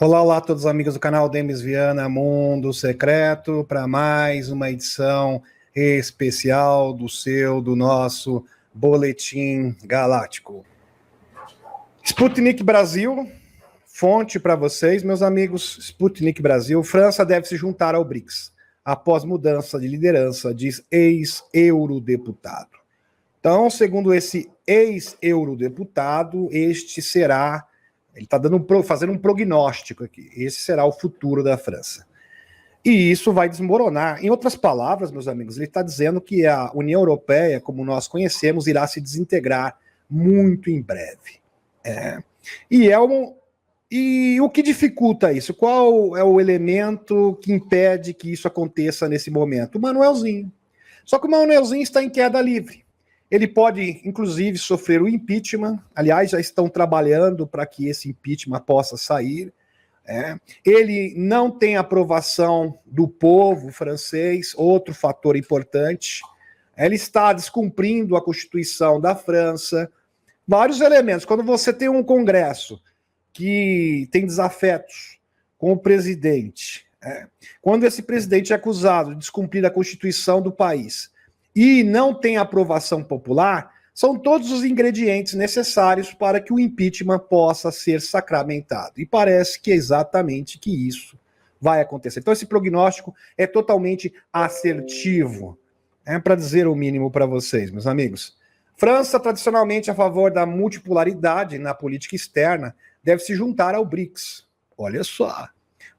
Olá, olá a todos os amigos do canal Demis Viana Mundo Secreto para mais uma edição especial do nosso Boletim Galáctico. Sputnik Brasil, fonte para vocês, meus amigos, Sputnik Brasil, França deve se juntar ao BRICS após mudança de liderança, diz ex-eurodeputado. Então, segundo esse ex-eurodeputado, este será... Ele está fazendo um prognóstico aqui. Esse será o futuro da França. E isso vai desmoronar. Em outras palavras, meus amigos, ele está dizendo que a União Europeia, como nós conhecemos, irá se desintegrar muito em breve. E o que dificulta isso? Qual é o elemento que impede que isso aconteça nesse momento? O Manuelzinho. Só que o Manuelzinho está em queda livre. Ele pode, inclusive, sofrer o impeachment. Aliás, já estão trabalhando para que esse impeachment possa sair. Ele não tem aprovação do povo francês, outro fator importante. Ele está descumprindo a Constituição da França. Vários elementos. Quando você tem um Congresso que tem desafetos com o presidente, quando esse presidente é acusado de descumprir a Constituição do país, e não tem aprovação popular, são todos os ingredientes necessários para que o impeachment possa ser sacramentado. E parece que é exatamente que isso vai acontecer. Então esse prognóstico é totalmente assertivo, para dizer o mínimo para vocês, meus amigos. França, tradicionalmente a favor da multipolaridade na política externa, deve se juntar ao BRICS. Olha só.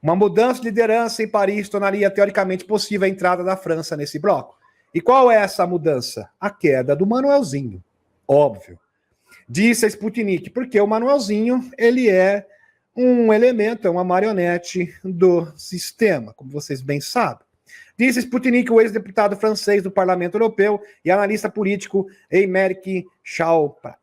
Uma mudança de liderança em Paris tornaria teoricamente possível a entrada da França nesse bloco. E qual é essa mudança? A queda do Manuelzinho, óbvio. Disse a Sputnik, porque o Manuelzinho, ele é um elemento, é uma marionete do sistema, como vocês bem sabem. Disse Sputnik, o ex-deputado francês do Parlamento Europeu e analista político Aymeric Chauprat.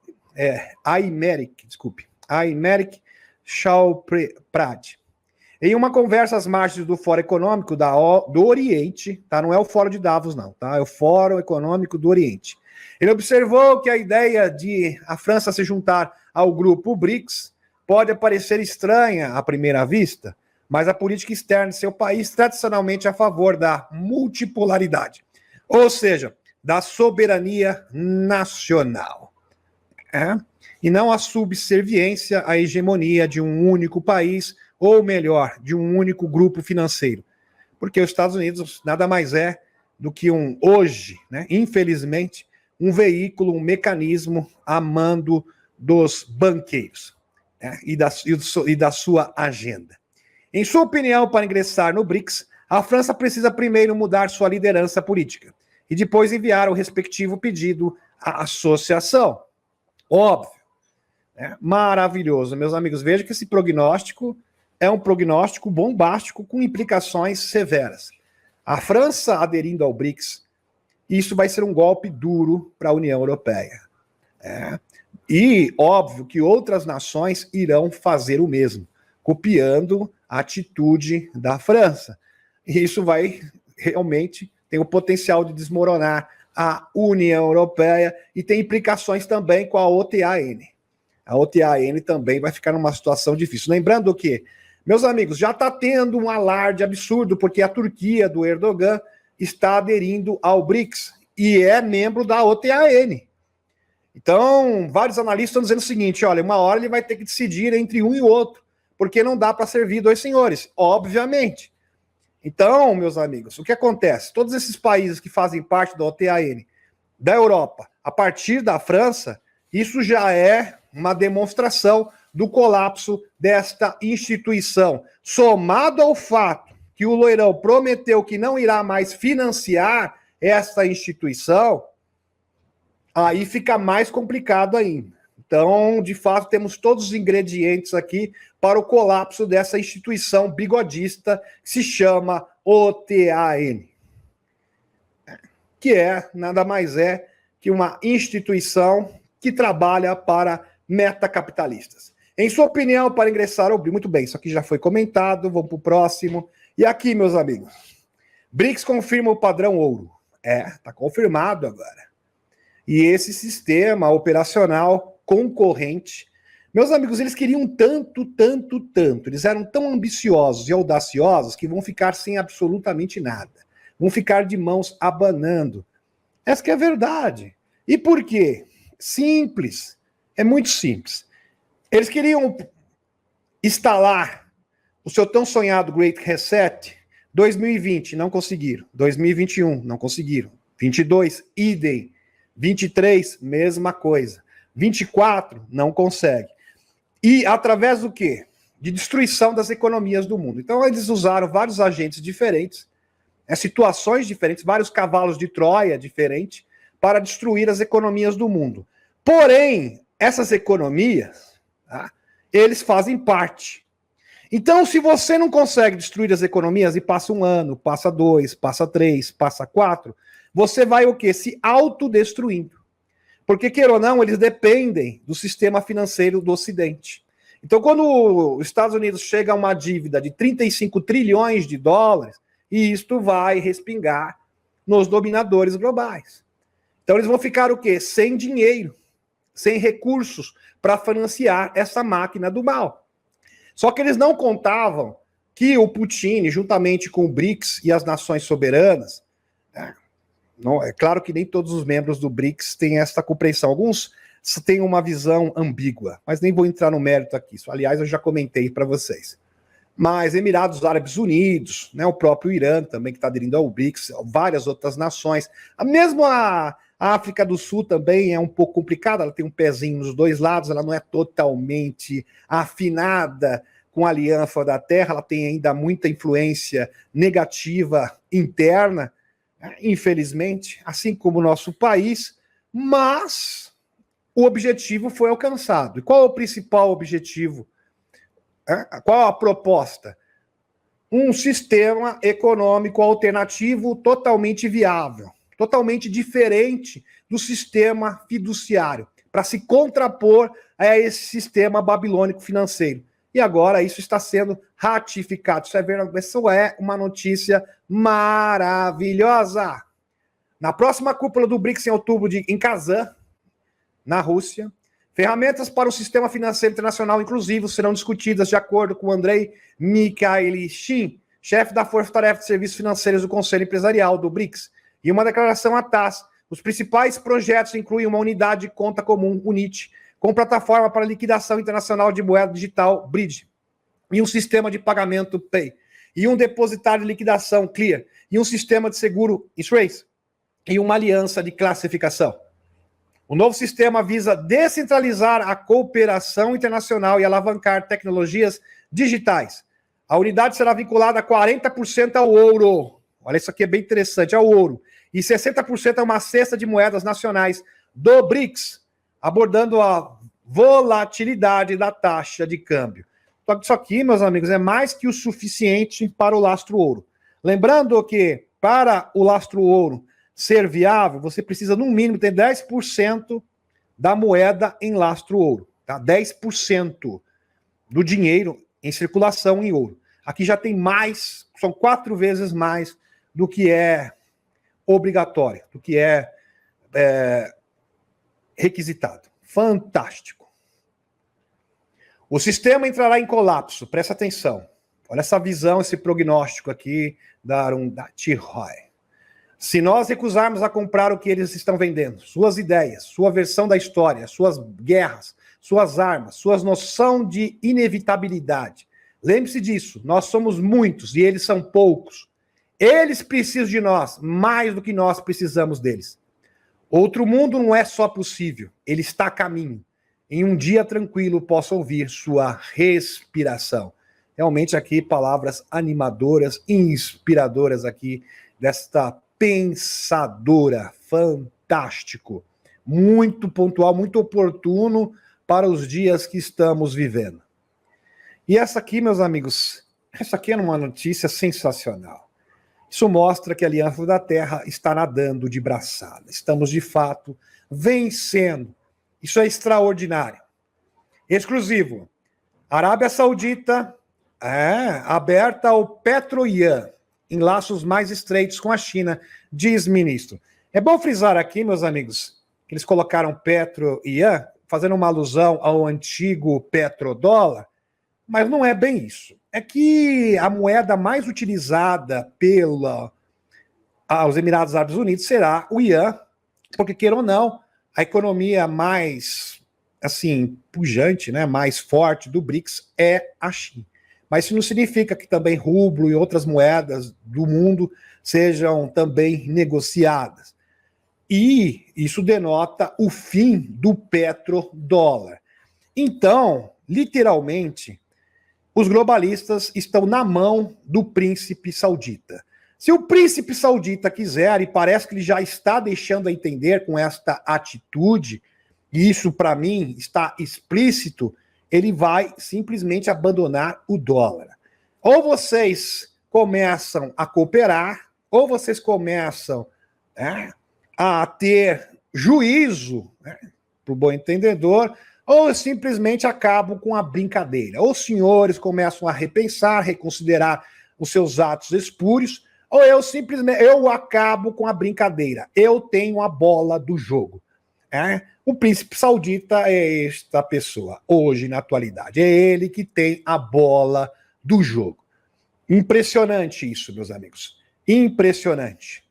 Em uma conversa às margens do Fórum Econômico do Oriente, tá? Não é o Fórum de Davos, não, tá? É o Fórum Econômico do Oriente. Ele observou que a ideia de a França se juntar ao grupo BRICS pode parecer estranha à primeira vista, mas a política externa de seu país tradicionalmente é a favor da multipolaridade, ou seja, da soberania nacional. E não a subserviência à hegemonia de um único país, ou melhor, de um único grupo financeiro. Porque os Estados Unidos nada mais é do que hoje, infelizmente, um veículo, um mecanismo a mando dos banqueiros e da sua agenda. Em sua opinião, para ingressar no BRICS, a França precisa primeiro mudar sua liderança política e depois enviar o respectivo pedido à associação. Óbvio. Maravilhoso, meus amigos. Vejam que esse prognóstico é um prognóstico bombástico com implicações severas. A França aderindo ao BRICS, isso vai ser um golpe duro para a União Europeia. E óbvio que outras nações irão fazer o mesmo, copiando a atitude da França. E isso vai realmente ter o potencial de desmoronar a União Europeia e tem implicações também com a OTAN. A OTAN também vai ficar numa situação difícil. Lembrando que, meus amigos, já está tendo um alarde absurdo, porque a Turquia do Erdogan está aderindo ao BRICS e é membro da OTAN. Então, vários analistas estão dizendo o seguinte, olha, uma hora ele vai ter que decidir entre um e outro, porque não dá para servir dois senhores, obviamente. Então, meus amigos, o que acontece? Todos esses países que fazem parte da OTAN, da Europa, a partir da França, isso já é uma demonstração do colapso desta instituição, somado ao fato que o loirão prometeu que não irá mais financiar esta instituição, aí fica mais complicado ainda. Então, de fato, temos todos os ingredientes aqui para o colapso dessa instituição bigodista que se chama OTAN, que nada mais é que uma instituição que trabalha para metacapitalistas. Em sua opinião, para ingressar ao BRICS, muito bem, isso aqui já foi comentado, vamos para o próximo. E aqui, meus amigos, BRICS confirma o padrão ouro. Está confirmado agora. E esse sistema operacional concorrente Meus amigos, eles queriam tanto, tanto, tanto. Eles eram tão ambiciosos e audaciosos que vão ficar sem absolutamente nada. Vão ficar de mãos abanando. Essa que é a verdade. E por quê? Simples. É muito simples. Eles queriam instalar o seu tão sonhado Great Reset. 2020, não conseguiram. 2021, não conseguiram. 22, idem. 23, mesma coisa. 24, não consegue. E através do quê? De destruição das economias do mundo. Então, eles usaram vários agentes diferentes, situações diferentes, vários cavalos de Troia diferentes, para destruir as economias do mundo. Porém, essas economias, tá, eles fazem parte. Então, se você não consegue destruir as economias e passa 1 ano, passa 2, passa 3, passa 4, você vai o quê? Se autodestruindo. Porque, queira ou não, eles dependem do sistema financeiro do Ocidente. Então, quando os Estados Unidos chega a uma dívida de 35 trilhões de dólares, e isto vai respingar nos dominadores globais. Então, eles vão ficar o quê? Sem dinheiro, sem recursos para financiar essa máquina do mal. Só que eles não contavam que o Putin, juntamente com o BRICS e as nações soberanas, não, é claro que nem todos os membros do BRICS têm essa compreensão. Alguns têm uma visão ambígua, mas nem vou entrar no mérito aqui. Isso, aliás, eu já comentei para vocês. Mas Emirados Árabes Unidos, né, o próprio Irã também, que está aderindo ao BRICS, várias outras nações. Mesmo a África do Sul também é um pouco complicada, ela tem um pezinho nos dois lados, ela não é totalmente afinada com a Aliança da Terra, ela tem ainda muita influência negativa interna, infelizmente, assim como o nosso país, mas o objetivo foi alcançado. E qual é o principal objetivo? Qual a proposta? Um sistema econômico alternativo totalmente viável, totalmente diferente do sistema fiduciário, para se contrapor a esse sistema babilônico financeiro. E agora isso está sendo ratificado. Isso é uma notícia maravilhosa. Na próxima cúpula do BRICS em outubro em Kazan, na Rússia, ferramentas para o sistema financeiro internacional inclusivo serão discutidas de acordo com Andrei Mikhailichin, chefe da Força Tarefa de Serviços Financeiros do Conselho Empresarial do BRICS. E uma declaração à TASS. Os principais projetos incluem uma unidade de conta comum, UNIT, com plataforma para liquidação internacional de moeda digital, Bridge, e um sistema de pagamento, Pay, e um depositário de liquidação, Clear, e um sistema de seguro, Trace, e uma aliança de classificação. O novo sistema visa descentralizar a cooperação internacional e alavancar tecnologias digitais. A unidade será vinculada a 40% ao ouro. Olha, isso aqui é bem interessante, ao ouro. E 60% a uma cesta de moedas nacionais do BRICS, abordando a volatilidade da taxa de câmbio. Isso aqui, meus amigos, é mais que o suficiente para o lastro ouro. Lembrando que, para o lastro ouro ser viável, você precisa, no mínimo, ter 10% da moeda em lastro ouro. Tá? 10% do dinheiro em circulação em ouro. Aqui já tem mais, são 4 vezes mais do que é obrigatório, do que é requisitado. Fantástico. O sistema entrará em colapso, presta atenção. Olha essa visão, esse prognóstico aqui da Arundhati Roy. Se nós recusarmos a comprar o que eles estão vendendo, suas ideias, sua versão da história, suas guerras, suas armas, suas noção de inevitabilidade, lembre-se disso, nós somos muitos e eles são poucos. Eles precisam de nós mais do que nós precisamos deles. Outro mundo não é só possível, ele está a caminho. Em um dia tranquilo posso ouvir sua respiração. Realmente aqui palavras animadoras, inspiradoras aqui desta pensadora. Fantástico. Muito pontual, muito oportuno para os dias que estamos vivendo. E essa aqui, meus amigos, essa aqui é uma notícia sensacional. Isso mostra que a Aliança da Terra está nadando de braçada. Estamos, de fato, vencendo. Isso é extraordinário. Exclusivo. Arábia Saudita aberta ao Petro-Ian, em laços mais estreitos com a China, diz ministro. É bom frisar aqui, meus amigos, que eles colocaram Petro-Ian, fazendo uma alusão ao antigo petrodólar, mas não é bem isso. É que a moeda mais utilizada aos Emirados Árabes Unidos será o ian, porque, queira ou não, a economia mais, assim, pujante, né, mais forte do BRICS é a China. Mas isso não significa que também rublo e outras moedas do mundo sejam também negociadas. E isso denota o fim do petrodólar. Então, literalmente, os globalistas estão na mão do príncipe saudita. Se o príncipe saudita quiser, e parece que ele já está deixando a entender com esta atitude, e isso para mim está explícito, ele vai simplesmente abandonar o dólar. Ou vocês começam a cooperar, ou vocês começam a ter juízo, para o bom entendedor, ou simplesmente acabam com a brincadeira. Ou os senhores começam a repensar, reconsiderar os seus atos espúrios, ou eu acabo com a brincadeira. Eu tenho a bola do jogo. O príncipe saudita é esta pessoa, hoje, na atualidade. É ele que tem a bola do jogo. Impressionante isso, meus amigos. Impressionante.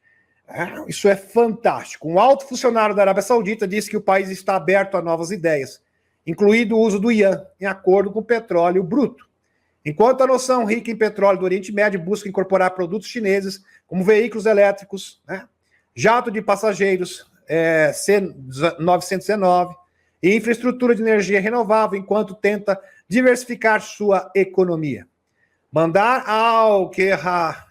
Isso é fantástico. Um alto funcionário da Arábia Saudita disse que o país está aberto a novas ideias, incluído o uso do ian, em acordo com o petróleo bruto. Enquanto a noção rica em petróleo do Oriente Médio busca incorporar produtos chineses, como veículos elétricos, jato de passageiros, C-919, e infraestrutura de energia renovável, enquanto tenta diversificar sua economia. Mandar al-Kherra,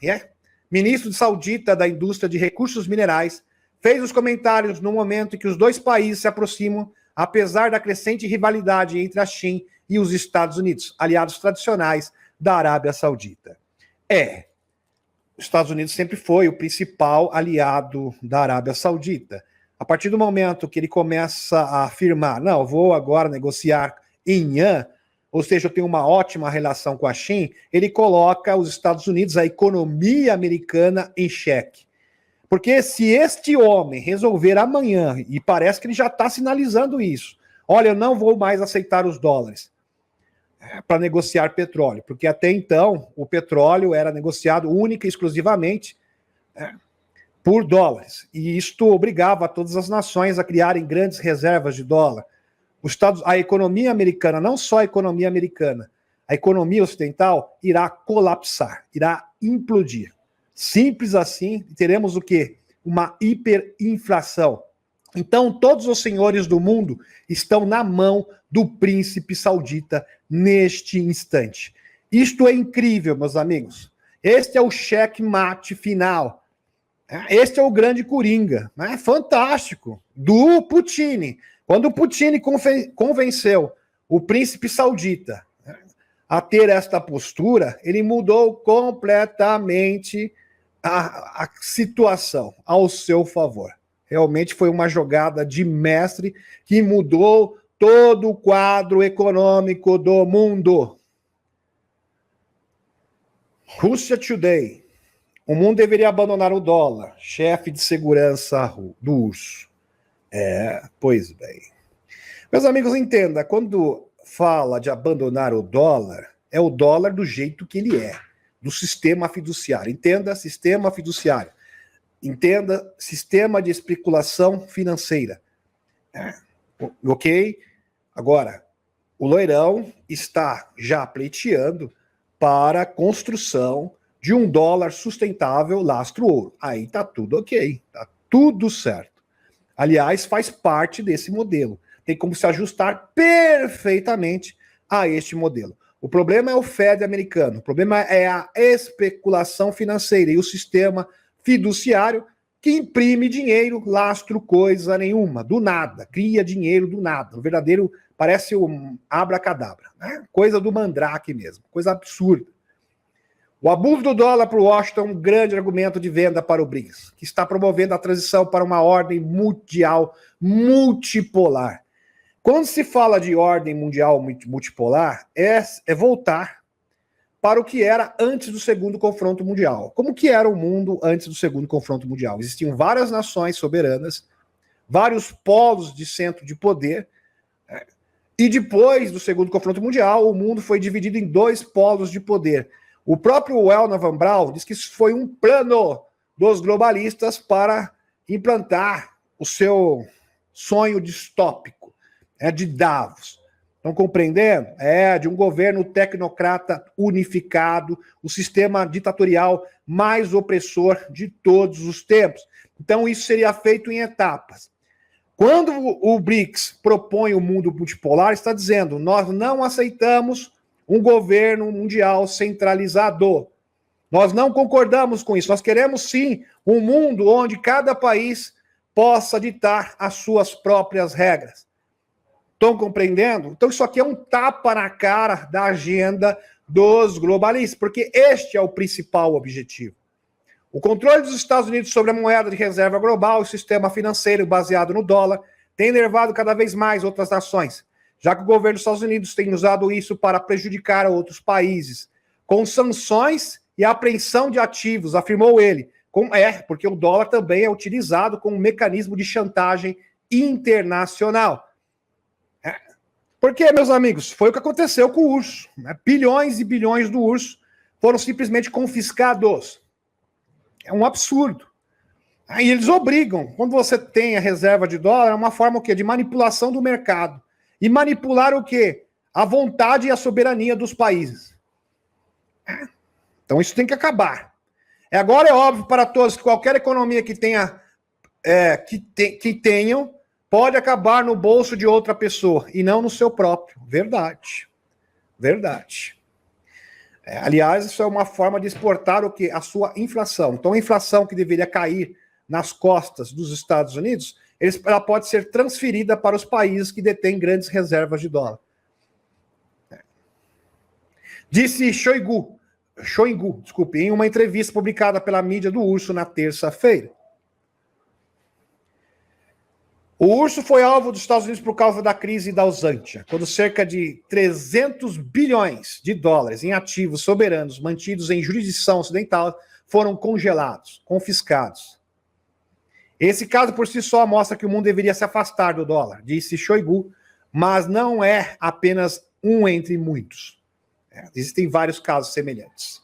ministro saudita da indústria de recursos minerais, fez os comentários no momento em que os dois países se aproximam, apesar da crescente rivalidade entre a China e os Estados Unidos, aliados tradicionais da Arábia Saudita. Os Estados Unidos sempre foi o principal aliado da Arábia Saudita. A partir do momento que ele começa a afirmar, não, vou agora negociar em ian, ou seja, eu tenho uma ótima relação com a China, ele coloca os Estados Unidos, a economia americana, em xeque. Porque se este homem resolver amanhã, e parece que ele já está sinalizando isso, olha, eu não vou mais aceitar os dólares para negociar petróleo, porque até então o petróleo era negociado única e exclusivamente por dólares, e isto obrigava todas as nações a criarem grandes reservas de dólar. A economia americana, não só a economia americana, a economia ocidental irá colapsar, irá implodir. Simples assim, teremos o quê? Uma hiperinflação. Então, todos os senhores do mundo estão na mão do príncipe saudita neste instante. Isto é incrível, meus amigos. Este é o checkmate final. Este é o grande coringa. Fantástico. Do Putin. Quando o Putin convenceu o príncipe saudita a ter esta postura, ele mudou completamente a situação ao seu favor. Realmente foi uma jogada de mestre que mudou todo o quadro econômico do mundo. Russia Today. O mundo deveria abandonar o dólar. Chefe de segurança do urso. Pois bem. Meus amigos, entenda, quando fala de abandonar o dólar, é o dólar do jeito que ele é, do sistema fiduciário. Entenda, sistema fiduciário. Entenda, sistema de especulação financeira. Ok? Agora, o loirão está já pleiteando para a construção de um dólar sustentável lastro ouro. Aí tá tudo ok, tá tudo certo. Aliás, faz parte desse modelo. Tem como se ajustar perfeitamente a este modelo. O problema é o Fed americano, o problema é a especulação financeira e o sistema fiduciário que imprime dinheiro, lastro, coisa nenhuma, do nada, cria dinheiro do nada. O verdadeiro, parece um abracadabra, coisa do mandrake mesmo, coisa absurda. O abuso do dólar para o Washington é um grande argumento de venda para o BRICS, que está promovendo a transição para uma ordem mundial multipolar. Quando se fala de ordem mundial multipolar, é voltar para o que era antes do segundo confronto mundial. Como que era o mundo antes do segundo confronto mundial? Existiam várias nações soberanas, vários polos de centro de poder, E depois do segundo confronto mundial, o mundo foi dividido em dois polos de poder. O próprio Wernher von Braun diz que isso foi um plano dos globalistas para implantar o seu sonho distópico, de Davos. Estão compreendendo? De um governo tecnocrata unificado, o sistema ditatorial mais opressor de todos os tempos. Então, isso seria feito em etapas. Quando o BRICS propõe o mundo multipolar, está dizendo, nós não aceitamos um governo mundial centralizado. Nós não concordamos com isso. Nós queremos, sim, um mundo onde cada país possa ditar as suas próprias regras. Estão compreendendo? Então isso aqui é um tapa na cara da agenda dos globalistas, porque este é o principal objetivo. O controle dos Estados Unidos sobre a moeda de reserva global e o sistema financeiro baseado no dólar tem levado cada vez mais outras nações, já que o governo dos Estados Unidos tem usado isso para prejudicar outros países, com sanções e apreensão de ativos, afirmou ele. Porque o dólar também é utilizado como um mecanismo de chantagem internacional. Porque, meus amigos, foi o que aconteceu com o urso. Bilhões e bilhões do urso foram simplesmente confiscados. É um absurdo. Aí eles obrigam. Quando você tem a reserva de dólar, é uma forma o quê? De manipulação do mercado. E manipular o quê? A vontade e a soberania dos países. Então isso tem que acabar. Agora é óbvio para todos que qualquer economia que tenha, tenham, pode acabar no bolso de outra pessoa e não no seu próprio. Verdade. Verdade. Aliás, isso é uma forma de exportar o quê? A sua inflação. Então, a inflação que deveria cair nas costas dos Estados Unidos, ela pode ser transferida para os países que detêm grandes reservas de dólar. Disse Shoigu, em uma entrevista publicada pela mídia do Urso na terça-feira. O urso foi alvo dos Estados Unidos por causa da crise da Usantia, quando cerca de 300 bilhões de dólares em ativos soberanos mantidos em jurisdição ocidental foram congelados, confiscados. Esse caso por si só mostra que o mundo deveria se afastar do dólar, disse Shoigu, mas não é apenas um entre muitos. Existem vários casos semelhantes.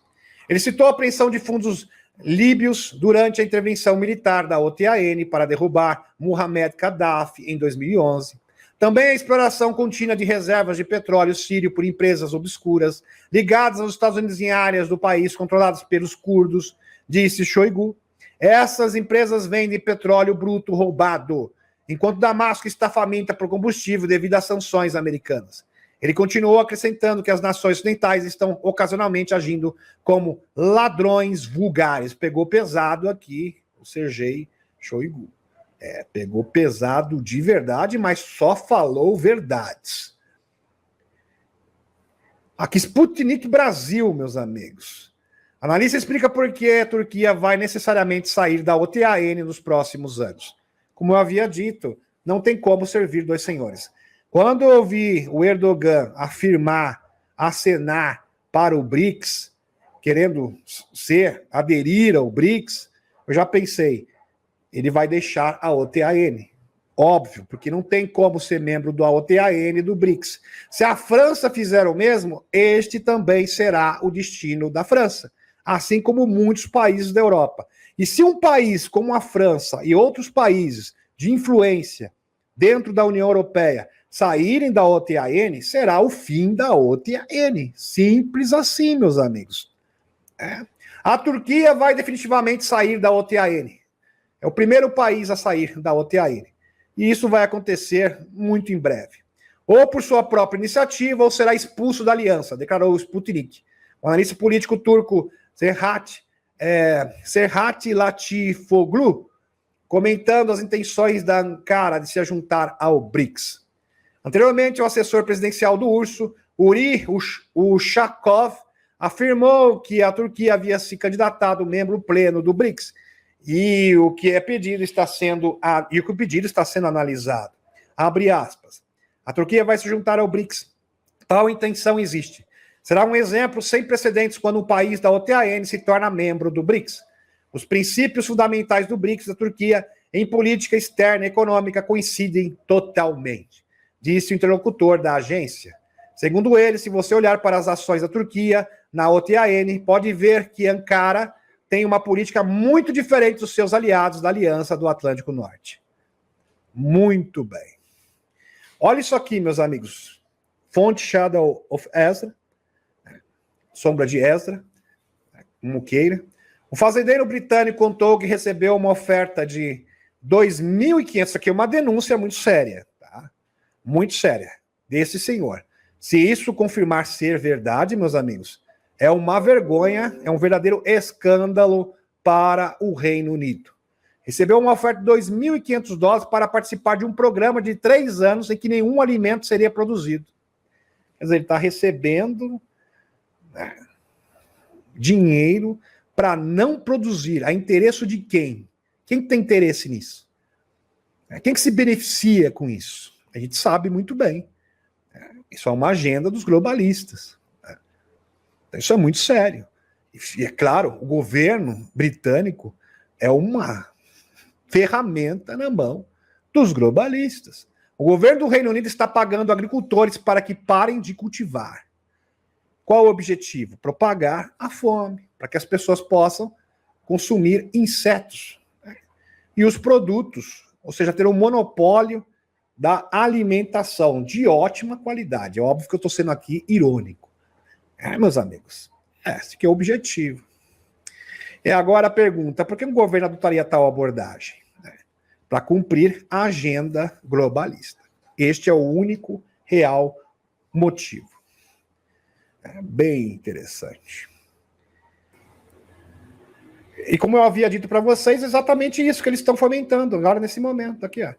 Ele citou a apreensão de fundos líbios durante a intervenção militar da OTAN para derrubar Mohamed Gaddafi em 2011. Também a exploração contínua de reservas de petróleo sírio por empresas obscuras ligadas aos Estados Unidos em áreas do país controladas pelos curdos, disse Shoigu. Essas empresas vendem petróleo bruto roubado, enquanto Damasco está faminta por combustível devido às sanções americanas. Ele continuou acrescentando que as nações ocidentais estão ocasionalmente agindo como ladrões vulgares. Pegou pesado aqui o Sergei Shoigu. Pegou pesado de verdade, mas só falou verdades. Aqui Sputnik Brasil, meus amigos. A analista explica por que a Turquia vai necessariamente sair da OTAN nos próximos anos. Como eu havia dito, não tem como servir dois senhores. Quando eu vi o Erdogan afirmar, acenar para o BRICS, querendo aderir ao BRICS, eu já pensei, ele vai deixar a OTAN. Óbvio, porque não tem como ser membro da OTAN e do BRICS. Se a França fizer o mesmo, este também será o destino da França, assim como muitos países da Europa. E se um país como a França e outros países de influência dentro da União Europeia saírem da OTAN, será o fim da OTAN. Simples assim, meus amigos. A Turquia vai definitivamente sair da OTAN. É o primeiro país a sair da OTAN. E isso vai acontecer muito em breve. Ou por sua própria iniciativa, ou será expulso da aliança, declarou o Sputnik. O analista político turco Serhat Latifoglu, comentando as intenções da Ankara de se juntar ao BRICS. Anteriormente, o assessor presidencial do urso, Uri Ushakov, afirmou que a Turquia havia se candidatado membro pleno do BRICS e o pedido está sendo analisado. Abre aspas. A Turquia vai se juntar ao BRICS. Tal intenção existe. Será um exemplo sem precedentes quando um país da OTAN se torna membro do BRICS. Os princípios fundamentais do BRICS da Turquia em política externa e econômica coincidem totalmente, disse o interlocutor da agência. Segundo ele, se você olhar para as ações da Turquia na OTAN, pode ver que Ankara tem uma política muito diferente dos seus aliados da Aliança do Atlântico Norte. Muito bem. Olha isso aqui, meus amigos. Fonte Shadow of Ezra, sombra de Ezra, como queira. O fazendeiro britânico contou que recebeu uma oferta de 2.500, isso aqui é uma denúncia muito séria, tá? Muito séria, desse senhor. Se isso confirmar ser verdade, meus amigos, é uma vergonha, é um verdadeiro escândalo para o Reino Unido. Recebeu uma oferta de $2.500 para participar de um programa de 3 anos em que nenhum alimento seria produzido. Quer dizer, ele está recebendo dinheiro para não produzir. A interesse de quem? Quem tem interesse nisso? Quem que se beneficia com isso? A gente sabe muito bem. Isso é uma agenda dos globalistas. Isso é muito sério. E é claro, o governo britânico é uma ferramenta na mão dos globalistas. O governo do Reino Unido está pagando agricultores para que parem de cultivar. Qual o objetivo? Propagar a fome, para que as pessoas possam consumir insetos e os produtos, ou seja, ter um monopólio da alimentação de ótima qualidade. É óbvio que eu estou sendo aqui irônico. Meus amigos, esse que é o objetivo. E agora a pergunta, por que o governo adotaria tal abordagem? Para cumprir a agenda globalista. Este é o único real motivo. Bem interessante. E como eu havia dito para vocês, exatamente isso que eles estão fomentando agora nesse momento. Aqui, ó.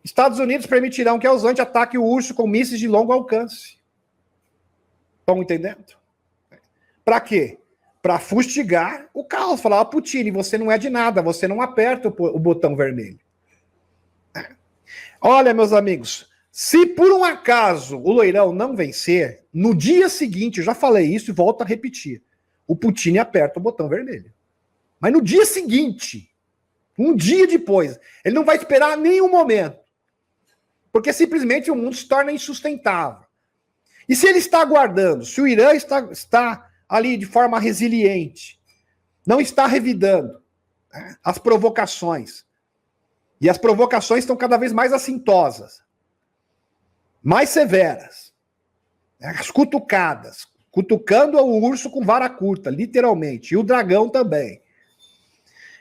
Estados Unidos permitirão que a usante ataque o urso com mísseis de longo alcance. Estão entendendo? Para quê? Para fustigar o caos. Falar, Putin, você não é de nada, você não aperta o botão vermelho. Olha, meus amigos, se por um acaso o Loirão não vencer, no dia seguinte, eu já falei isso e volto a repetir, o Putin aperta o botão vermelho. Mas no dia seguinte, um dia depois, ele não vai esperar nenhum momento. Porque simplesmente o mundo se torna insustentável. E se ele está aguardando, se o Irã está ali de forma resiliente, não está revidando as provocações, e as provocações estão cada vez mais assintosas, mais severas, as cutucadas, cutucando o urso com vara curta, literalmente, e o dragão também.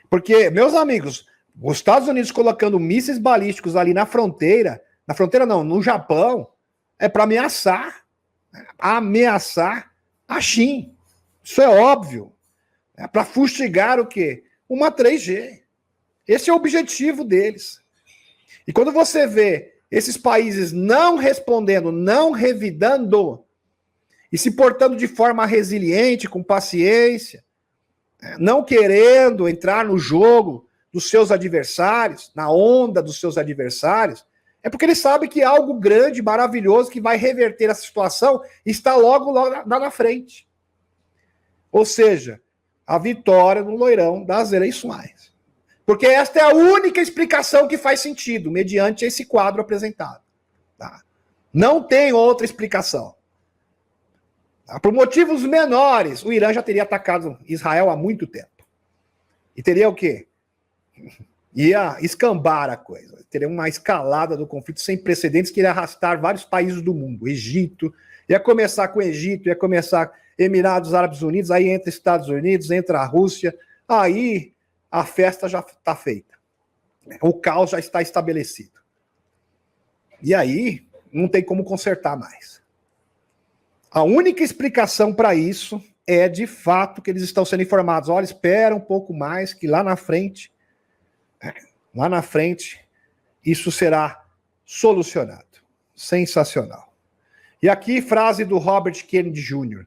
Porque, meus amigos, os Estados Unidos colocando mísseis balísticos ali na fronteira não, no Japão, é para ameaçar a China. Isso é óbvio. É para fustigar o quê? Uma 3G. Esse é o objetivo deles. E quando você vê esses países não respondendo, não revidando, e se portando de forma resiliente, com paciência, não querendo entrar no jogo dos seus adversários, na onda dos seus adversários, é porque eles sabem que algo grande, maravilhoso, que vai reverter essa situação, está logo lá na frente. Ou seja, a vitória no Loirão das eleições. Porque esta é a única explicação que faz sentido, mediante esse quadro apresentado. Tá? Não tem outra explicação. Tá? Por motivos menores, o Irã já teria atacado Israel há muito tempo. E teria o quê? Ia escambar a coisa. Teria uma escalada do conflito sem precedentes que iria arrastar vários países do mundo. Egito, ia começar com o Egito, ia começar Emirados Árabes Unidos, aí entra Estados Unidos, entra a Rússia, aí a festa já está feita. O caos já está estabelecido. E aí não tem como consertar mais. A única explicação para isso é, de fato, que eles estão sendo informados. Olha, espera um pouco mais, que lá na frente, isso será solucionado. Sensacional. E aqui, frase do Robert Kennedy Jr.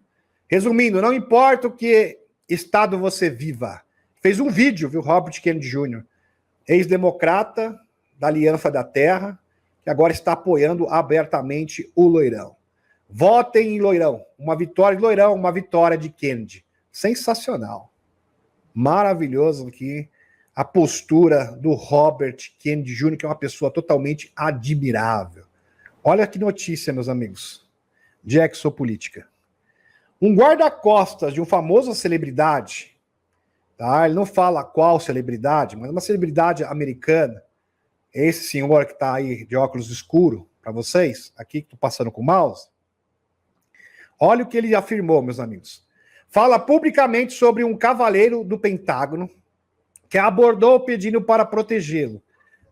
Resumindo, não importa o que estado você viva. Fez um vídeo, viu, Robert Kennedy Jr., ex-democrata da Aliança da Terra, que agora está apoiando abertamente o Loirão. Votem em Loirão. Uma vitória de Loirão, uma vitória de Kennedy. Sensacional. Maravilhoso aqui a postura do Robert Kennedy Jr., que é uma pessoa totalmente admirável. Olha que notícia, meus amigos, de exopolítica. Um guarda-costas de uma famosa celebridade, tá? Ele não fala qual celebridade, mas uma celebridade americana, esse senhor que está aí de óculos escuro, para vocês, aqui que estou passando com o mouse, olha o que ele afirmou, meus amigos. Fala publicamente sobre um cavaleiro do Pentágono que abordou pedindo para protegê-lo,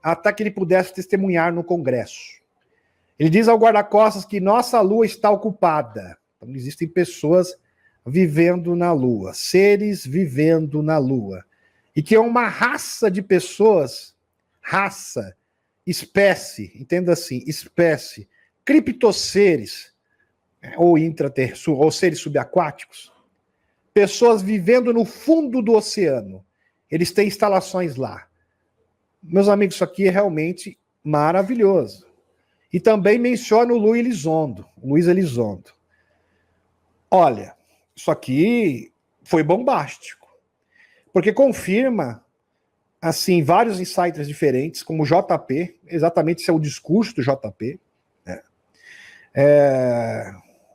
até que ele pudesse testemunhar no Congresso. Ele diz ao guarda-costas que nossa Lua está ocupada. Então, existem pessoas vivendo na Lua, seres vivendo na Lua. E que é uma raça de pessoas, espécie, entenda assim, espécie, criptoseres, ou ou seres subaquáticos, pessoas vivendo no fundo do oceano. Eles têm instalações lá. Meus amigos, isso aqui é realmente maravilhoso. E também menciona o Luiz Elizondo. Olha, isso aqui foi bombástico, porque confirma, assim, vários insiders diferentes, como o JP, exatamente esse é o discurso do JP, né?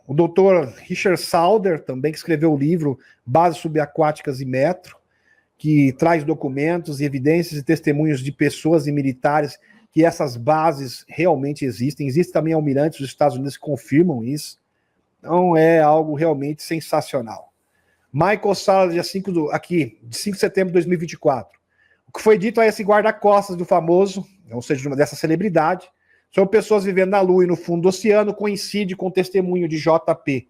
O doutor Richard Sauder, também, que escreveu o livro Bases Subaquáticas e Metro, que traz documentos, evidências e testemunhos de pessoas e militares que essas bases realmente existem. Existem também almirantes dos Estados Unidos que confirmam isso. Então é algo realmente sensacional. Michael Sala, dia 5 de setembro de 2024. O que foi dito a esse guarda-costas do famoso, ou seja, de uma dessa celebridade, sobre pessoas vivendo na Lua e no fundo do oceano, coincide com o testemunho de JP,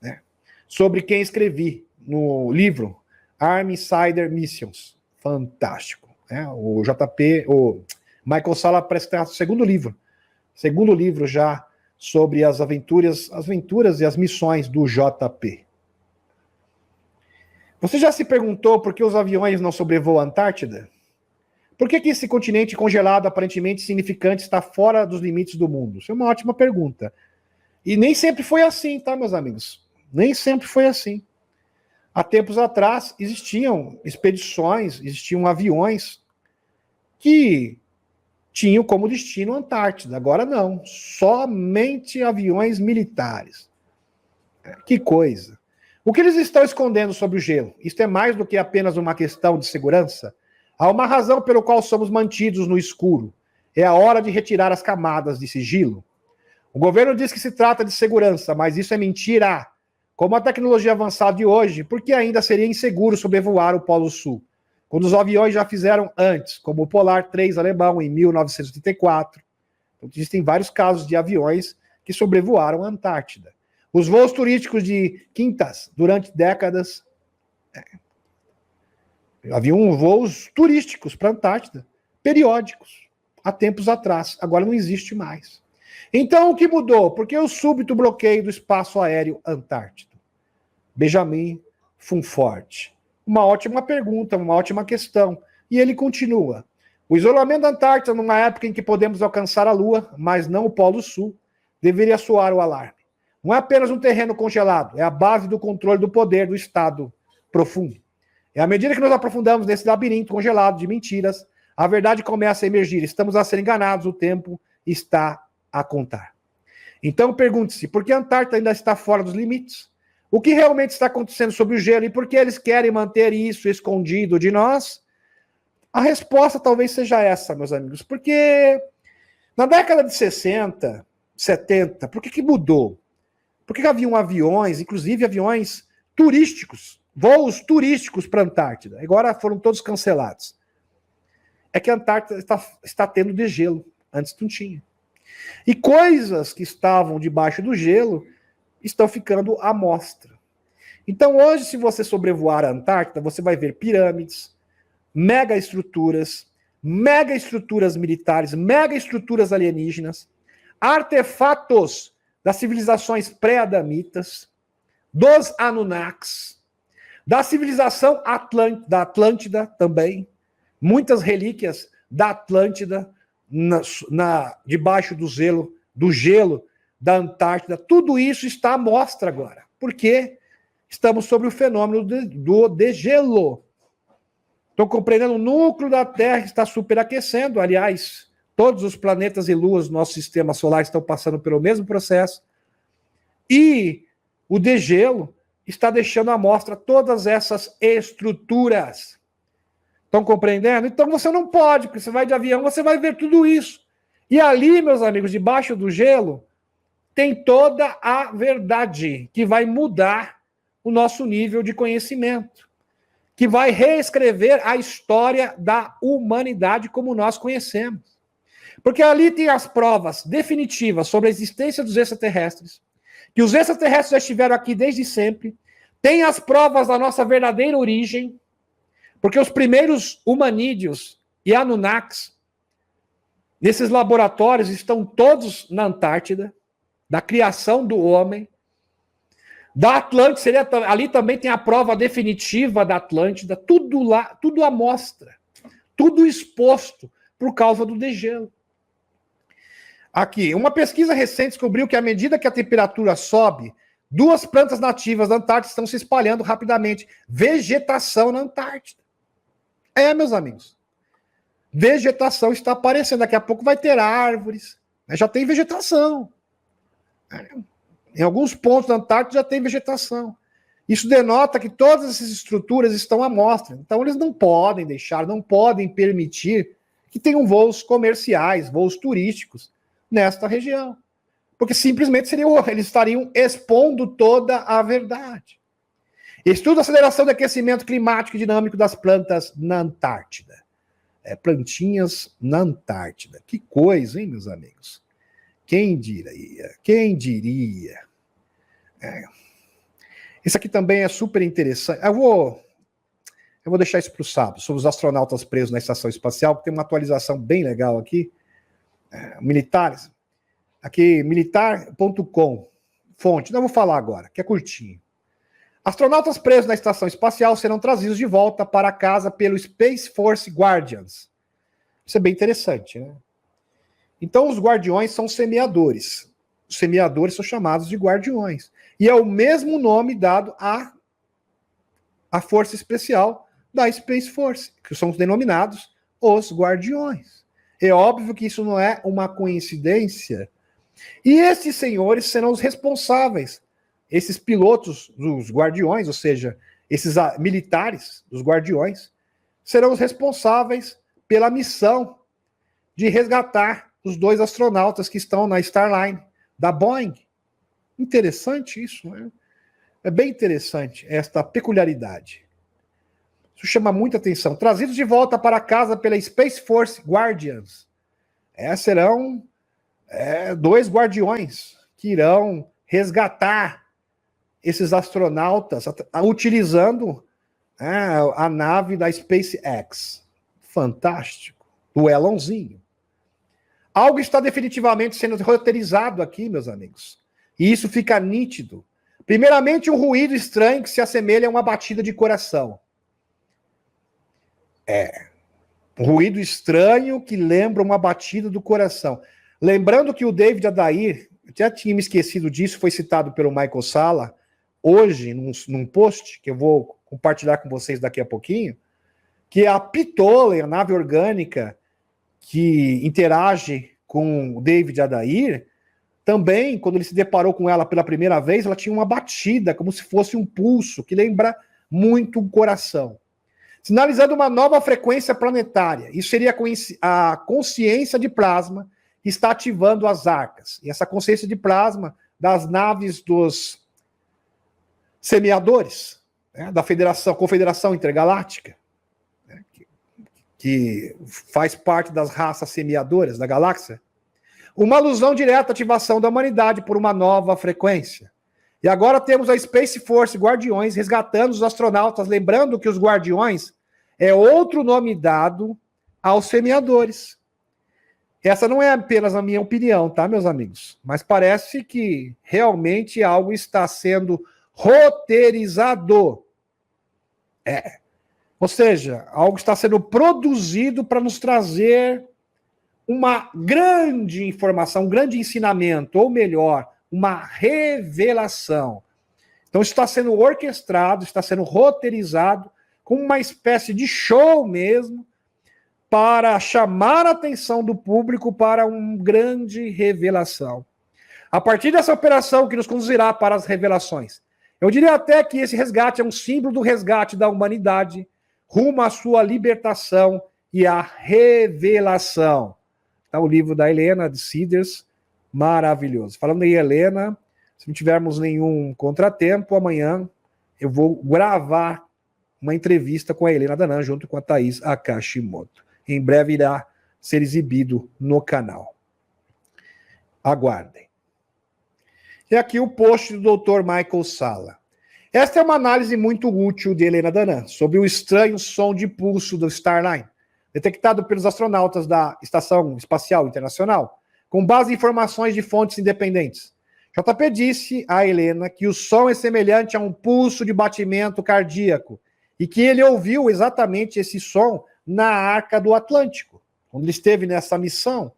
né, sobre quem escrevi no livro Army Insider Missions. Fantástico. Né? O JP, o Michael Sala parece que tem o segundo livro já sobre as aventuras e as missões do JP. Você já se perguntou por que os aviões não sobrevoam a Antártida? Por que esse continente congelado, aparentemente significante, está fora dos limites do mundo? Isso é uma ótima pergunta. E nem sempre foi assim, tá, meus amigos? Nem sempre foi assim. Há tempos atrás existiam expedições, existiam aviões que tinham como destino a Antártida. Agora não, somente aviões militares. Que coisa. O que eles estão escondendo sobre o gelo? Isto é mais do que apenas uma questão de segurança? Há uma razão pelo qual somos mantidos no escuro. É a hora de retirar as camadas de sigilo. O governo diz que se trata de segurança, mas isso é mentira. Como a tecnologia avançada de hoje, porque ainda seria inseguro sobrevoar o Polo Sul, quando os aviões já fizeram antes, como o Polar 3 alemão em 1984. Então, existem vários casos de aviões que sobrevoaram a Antártida. Os voos turísticos de Quintas, durante décadas, haviam voos turísticos para a Antártida, periódicos, há tempos atrás. Agora não existe mais. Então, o que mudou? Por que o súbito bloqueio do espaço aéreo antártico? Benjamin Funfort. Uma ótima pergunta, uma ótima questão. E ele continua. O isolamento da Antártida, numa época em que podemos alcançar a Lua, mas não o Polo Sul, deveria soar o alarme. Não é apenas um terreno congelado, é a base do controle do poder do Estado profundo. É à medida que nos aprofundamos nesse labirinto congelado de mentiras, a verdade começa a emergir. Estamos a ser enganados, o tempo está a contar. Então pergunte-se, por que a Antártida ainda está fora dos limites? O que realmente está acontecendo sobre o gelo e por que eles querem manter isso escondido de nós? A resposta talvez seja essa, meus amigos, porque na década de 60, 70, por que mudou? Por que haviam aviões, inclusive aviões turísticos, voos turísticos para a Antártida? Agora foram todos cancelados. É que a Antártida está tendo degelo, antes não tinha. E coisas que estavam debaixo do gelo estão ficando à mostra. Então hoje, se você sobrevoar a Antártida, você vai ver pirâmides, mega estruturas militares, mega estruturas alienígenas, artefatos das civilizações pré-adamitas, dos Anunnakis, da civilização da Atlântida também, muitas relíquias da Atlântida debaixo do gelo da Antártida. Tudo isso está à mostra agora, porque estamos sobre o fenômeno do degelo. Estão compreendendo? O núcleo da Terra está superaquecendo, aliás, Todos os planetas e luas do nosso sistema solar estão passando pelo mesmo processo. E o degelo está deixando à mostra todas essas estruturas. Estão compreendendo? Então você não pode, porque você vai de avião, você vai ver tudo isso. E ali, meus amigos, debaixo do gelo, tem toda a verdade que vai mudar o nosso nível de conhecimento, que vai reescrever a história da humanidade como nós conhecemos. Porque ali tem as provas definitivas sobre a existência dos extraterrestres, que os extraterrestres já estiveram aqui desde sempre, tem as provas da nossa verdadeira origem, porque os primeiros humanídeos e Anunnakis, nesses laboratórios, estão todos na Antártida, da criação do homem. Da Atlântida, ali também tem a prova definitiva da Atlântida, tudo lá, tudo à mostra, tudo exposto por causa do degelo. Aqui, uma pesquisa recente descobriu que à medida que a temperatura sobe, 2 plantas nativas da Antártida estão se espalhando rapidamente. Vegetação na Antártida. Meus amigos. Vegetação está aparecendo. Daqui a pouco vai ter árvores. Já tem vegetação. Em alguns pontos da Antártida já tem vegetação. Isso denota que todas essas estruturas estão à mostra. Então eles não podem deixar, não podem permitir que tenham voos comerciais, voos turísticos nesta região. Porque simplesmente eles estariam expondo toda a verdade. Estuda a aceleração do aquecimento climático e dinâmico das plantas na Antártida. Plantinhas na Antártida. Que coisa, hein, meus amigos? Quem diria? Quem diria? Isso aqui também é super interessante. Eu vou deixar isso para o sábado, sobre os astronautas presos na estação espacial, porque tem uma atualização bem legal aqui. Militares. Aqui, militar.com, fonte. Não vou falar agora, que é curtinho. Astronautas presos na estação espacial serão trazidos de volta para casa pelo Space Force Guardians. Isso é bem interessante, né? Então, os guardiões são semeadores. Os semeadores são chamados de guardiões. E é o mesmo nome dado à força especial da Space Force, que são denominados os guardiões. É óbvio que isso não é uma coincidência. E esses senhores serão os responsáveis, esses pilotos dos guardiões, ou seja, esses militares dos guardiões, serão os responsáveis pela missão de resgatar os 2 astronautas que estão na Starline, da Boeing. Interessante isso, né? É bem interessante esta peculiaridade. Isso chama muita atenção. Trazidos de volta para casa pela Space Force Guardians. Serão 2 guardiões que irão resgatar esses astronautas utilizando a nave da SpaceX. Fantástico. Do Elonzinho. Algo está definitivamente sendo roteirizado aqui, meus amigos. E isso fica nítido. Primeiramente, um ruído estranho que se assemelha a uma batida de coração. Um ruído estranho que lembra uma batida do coração. Lembrando que o David Adair, já tinha me esquecido disso, foi citado pelo Michael Salla, hoje, num post, que eu vou compartilhar com vocês daqui a pouquinho, que a Ptolemy, a nave orgânica que interage com o David Adair, também, quando ele se deparou com ela pela primeira vez, ela tinha uma batida, como se fosse um pulso, que lembra muito um coração. Sinalizando uma nova frequência planetária. Isso seria a consciência de plasma que está ativando as arcas. E essa consciência de plasma das naves dos semeadores, da Confederação Intergaláctica, que faz parte das raças semeadoras da galáxia, uma alusão direta à ativação da humanidade por uma nova frequência. E agora temos a Space Force Guardiões resgatando os astronautas, lembrando que os Guardiões é outro nome dado aos semeadores. Essa não é apenas a minha opinião, tá, meus amigos? Mas parece que realmente algo está sendo roteirizado. Ou seja, algo está sendo produzido para nos trazer uma grande informação, um grande ensinamento, ou melhor, uma revelação. Então, está sendo orquestrado, está sendo roteirizado, como uma espécie de show mesmo, para chamar a atenção do público para uma grande revelação. A partir dessa operação que nos conduzirá para as revelações. Eu diria até que esse resgate é um símbolo do resgate da humanidade rumo à sua libertação e à revelação. Tá o livro da Helena de Cedars, maravilhoso. Falando em Helena, se não tivermos nenhum contratempo, amanhã eu vou gravar uma entrevista com a Helena Danã junto com a Thaís Akashimoto. Em breve irá ser exibido no canal. Aguardem. E aqui o post do Dr. Michael Salla. Esta é uma análise muito útil de Helena Danã sobre o estranho som de pulso do Starline, detectado pelos astronautas da Estação Espacial Internacional, com base em informações de fontes independentes. JP disse a Helena que o som é semelhante a um pulso de batimento cardíaco e que ele ouviu exatamente esse som na Arca do Atlântico, quando ele esteve nessa missão.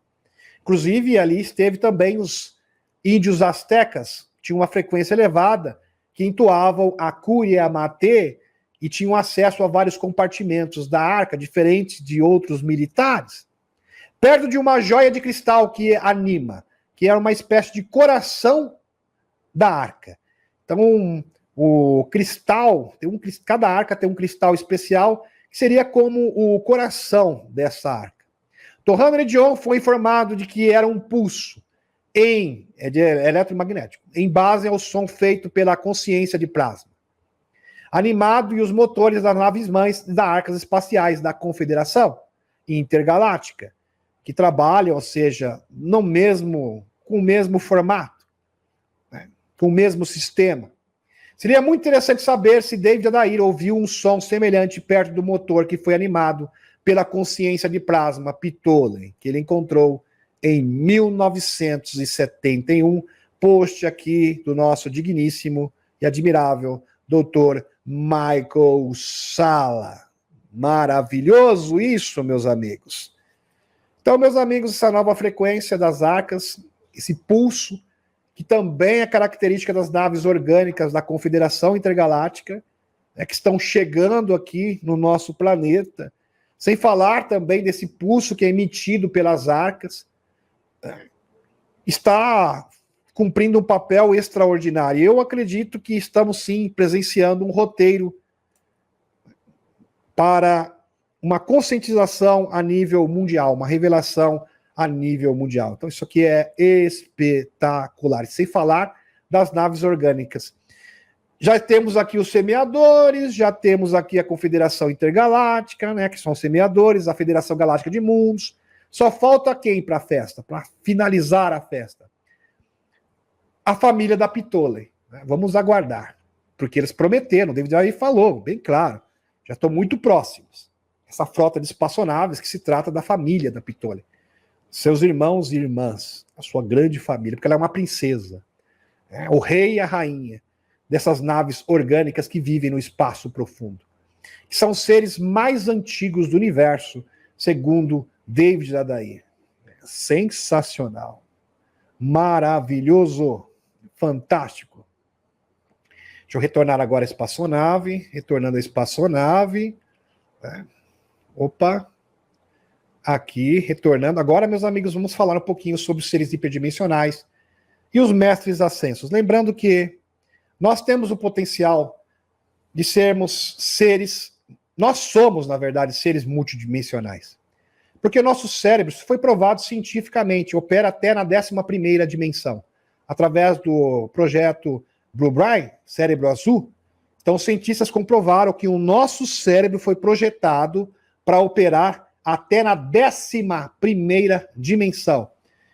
Inclusive, ali esteve também os índios astecas, que tinham uma frequência elevada, que entoavam a Curiamate e tinham acesso a vários compartimentos da arca, diferentes de outros militares. Perto de uma joia de cristal que anima, que era uma espécie de coração da arca. Então, o cristal, cada arca tem um cristal especial, que seria como o coração dessa arca. Torrano Edion foi informado de que era um pulso eletromagnético, em base ao som feito pela consciência de plasma. Animado e os motores das naves mães das arcas espaciais da Confederação Intergaláctica, que trabalham, ou seja, com o mesmo formato, né, com o mesmo sistema. Seria muito interessante saber se David Adair ouviu um som semelhante perto do motor que foi animado pela consciência de plasma Ptolemy, que ele encontrou em 1971, post aqui do nosso digníssimo e admirável Dr. Michael Salla. Maravilhoso isso, meus amigos. Então, meus amigos, essa nova frequência das arcas, esse pulso, que também é característica das naves orgânicas da Confederação Intergaláctica, né, que estão chegando aqui no nosso planeta, sem falar também desse pulso que é emitido pelas arcas, está cumprindo um papel extraordinário. Eu acredito que estamos, sim, presenciando um roteiro para uma conscientização a nível mundial, uma revelação a nível mundial. Então, isso aqui é espetacular. Sem falar das naves orgânicas. Já temos aqui os semeadores, já temos aqui a Confederação Intergaláctica, né, que são os semeadores, a Federação Galáctica de Mundos. Só falta quem para a festa, para finalizar a festa? A família da Ptolemy. Né? Vamos aguardar, porque eles prometeram, o David aí falou, bem claro, já estão muito próximos. Essa frota de espaçonaves que se trata da família da Ptolemy. Seus irmãos e irmãs, a sua grande família, porque ela é uma princesa. Né? O rei e a rainha dessas naves orgânicas que vivem no espaço profundo. Que são os seres mais antigos do universo, segundo David Adair. Sensacional. Maravilhoso. Fantástico. Deixa eu retornar agora a espaçonave. Retornando a espaçonave. Opa. Aqui, retornando. Agora, meus amigos, vamos falar um pouquinho sobre os seres hiperdimensionais e os mestres ascensos. Lembrando que nós temos o potencial de sermos seres, nós somos, na verdade, seres multidimensionais. Porque o nosso cérebro, isso foi provado cientificamente, opera até na 11ª dimensão, através do projeto Blue Brain, Cérebro Azul. Então, os cientistas comprovaram que o nosso cérebro foi projetado para operar até na 11ª dimensão.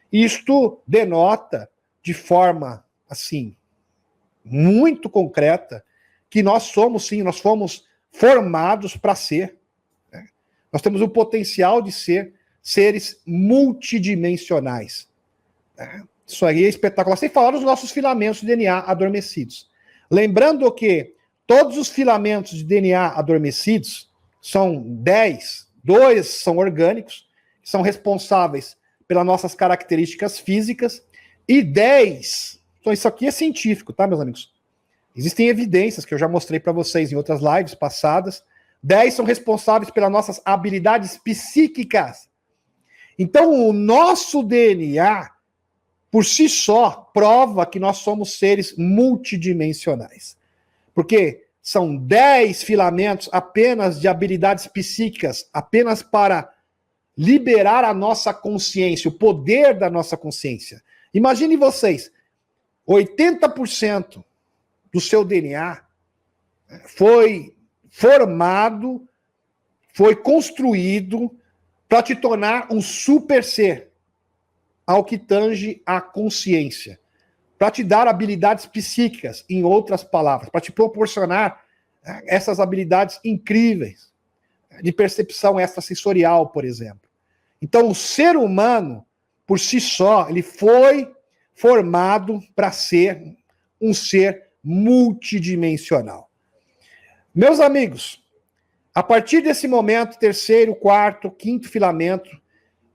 Isto denota, de forma, assim, muito concreta, que nós somos, sim, nós fomos formados para ser. Né? Nós temos o potencial de ser seres multidimensionais. Né? Isso aí é espetacular. Sem falar dos nossos filamentos de DNA adormecidos. Lembrando que todos os filamentos de DNA adormecidos são 10, 2 são orgânicos, são responsáveis pelas nossas características físicas, e 10... Então, isso aqui é científico, tá, meus amigos? Existem evidências que eu já mostrei para vocês em outras lives passadas, 10 são responsáveis pelas nossas habilidades psíquicas. Então, o nosso DNA, por si só, prova que nós somos seres multidimensionais. Porque são 10 filamentos apenas de habilidades psíquicas, apenas para liberar a nossa consciência, o poder da nossa consciência. Imagine vocês, 80% do seu DNA foi formado, foi construído para te tornar um super ser, ao que tange a consciência, para te dar habilidades psíquicas, em outras palavras, para te proporcionar essas habilidades incríveis de percepção extrasensorial, por exemplo. Então, o ser humano, por si só, ele foi formado para ser um ser multidimensional. Meus amigos, a partir desse momento, terceiro, quarto, quinto filamento,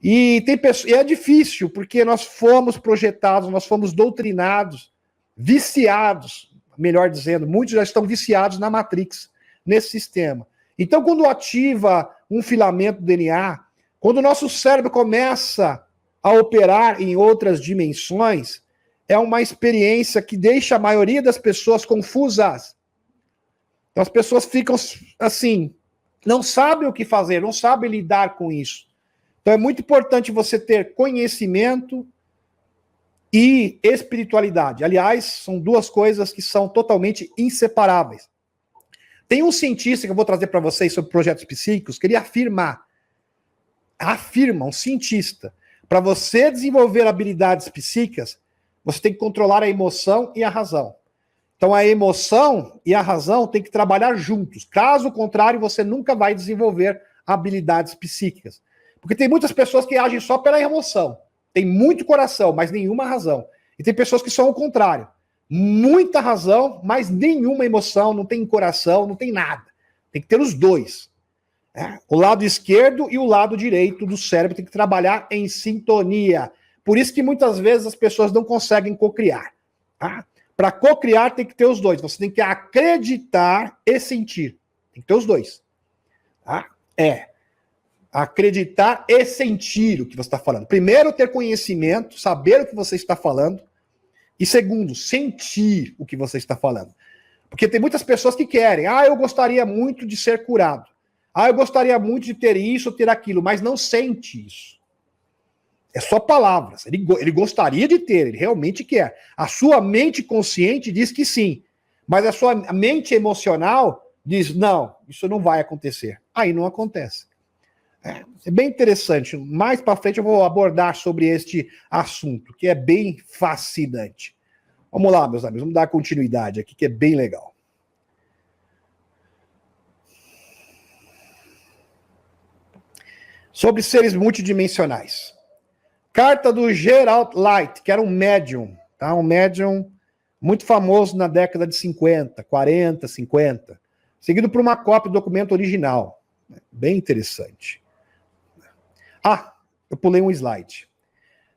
e é difícil, porque nós fomos projetados, nós fomos doutrinados, viciados, melhor dizendo, muitos já estão viciados na Matrix, nesse sistema. Então, quando ativa um filamento do DNA, quando o nosso cérebro começa a operar em outras dimensões, é uma experiência que deixa a maioria das pessoas confusas. Então, as pessoas ficam assim, não sabem o que fazer, não sabem lidar com isso. Então é muito importante você ter conhecimento e espiritualidade. Aliás, são duas coisas que são totalmente inseparáveis. Tem um cientista que eu vou trazer para vocês sobre projetos psíquicos, que ele afirma, um cientista, para você desenvolver habilidades psíquicas, você tem que controlar a emoção e a razão. Então a emoção e a razão têm que trabalhar juntos. Caso contrário, você nunca vai desenvolver habilidades psíquicas. Porque tem muitas pessoas que agem só pela emoção. Tem muito coração, mas nenhuma razão. E tem pessoas que são o contrário. Muita razão, mas nenhuma emoção, não tem coração, não tem nada. Tem que ter os dois. O lado esquerdo e o lado direito do cérebro tem que trabalhar em sintonia. Por isso que muitas vezes as pessoas não conseguem cocriar. Tá? Para cocriar tem que ter os dois. Você tem que acreditar e sentir. Tem que ter os dois. Tá? Acreditar e sentir o que você está falando. Primeiro, ter conhecimento, saber o que você está falando. E segundo, sentir o que você está falando. Porque tem muitas pessoas que querem. Eu gostaria muito de ser curado. Eu gostaria muito de ter isso, ter aquilo, mas não sente isso. É só palavras. Ele gostaria de ter, ele realmente quer. A sua mente consciente diz que sim. Mas a sua mente emocional diz, não, isso não vai acontecer. Aí não acontece. É bem interessante. Mais para frente eu vou abordar sobre este assunto, que é bem fascinante. Vamos lá, meus amigos, vamos dar continuidade aqui, que é bem legal. Sobre seres multidimensionais. Carta do Gerald Light, que era um médium, tá? Um médium muito famoso na década de 50, 40, 50. Seguido por uma cópia do documento original. Bem interessante. Eu pulei um slide.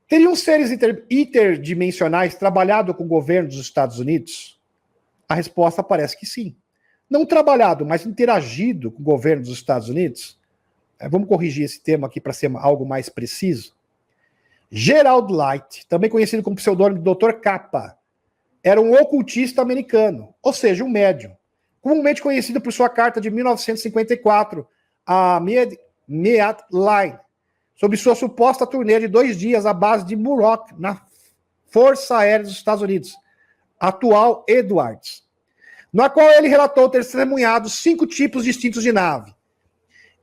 Teriam seres interdimensionais trabalhado com o governo dos Estados Unidos? A resposta parece que sim. Não trabalhado, mas interagido com o governo dos Estados Unidos? Vamos corrigir esse termo aqui para ser algo mais preciso. Gerald Light, também conhecido como pseudônimo de Dr. Kappa, era um ocultista americano, ou seja, um médium, comumente conhecido por sua carta de 1954, a Meat Line, sobre sua suposta turnê de 2 dias à base de Muroc, na Força Aérea dos Estados Unidos, atual Edwards, na qual ele relatou ter testemunhado 5 tipos distintos de nave.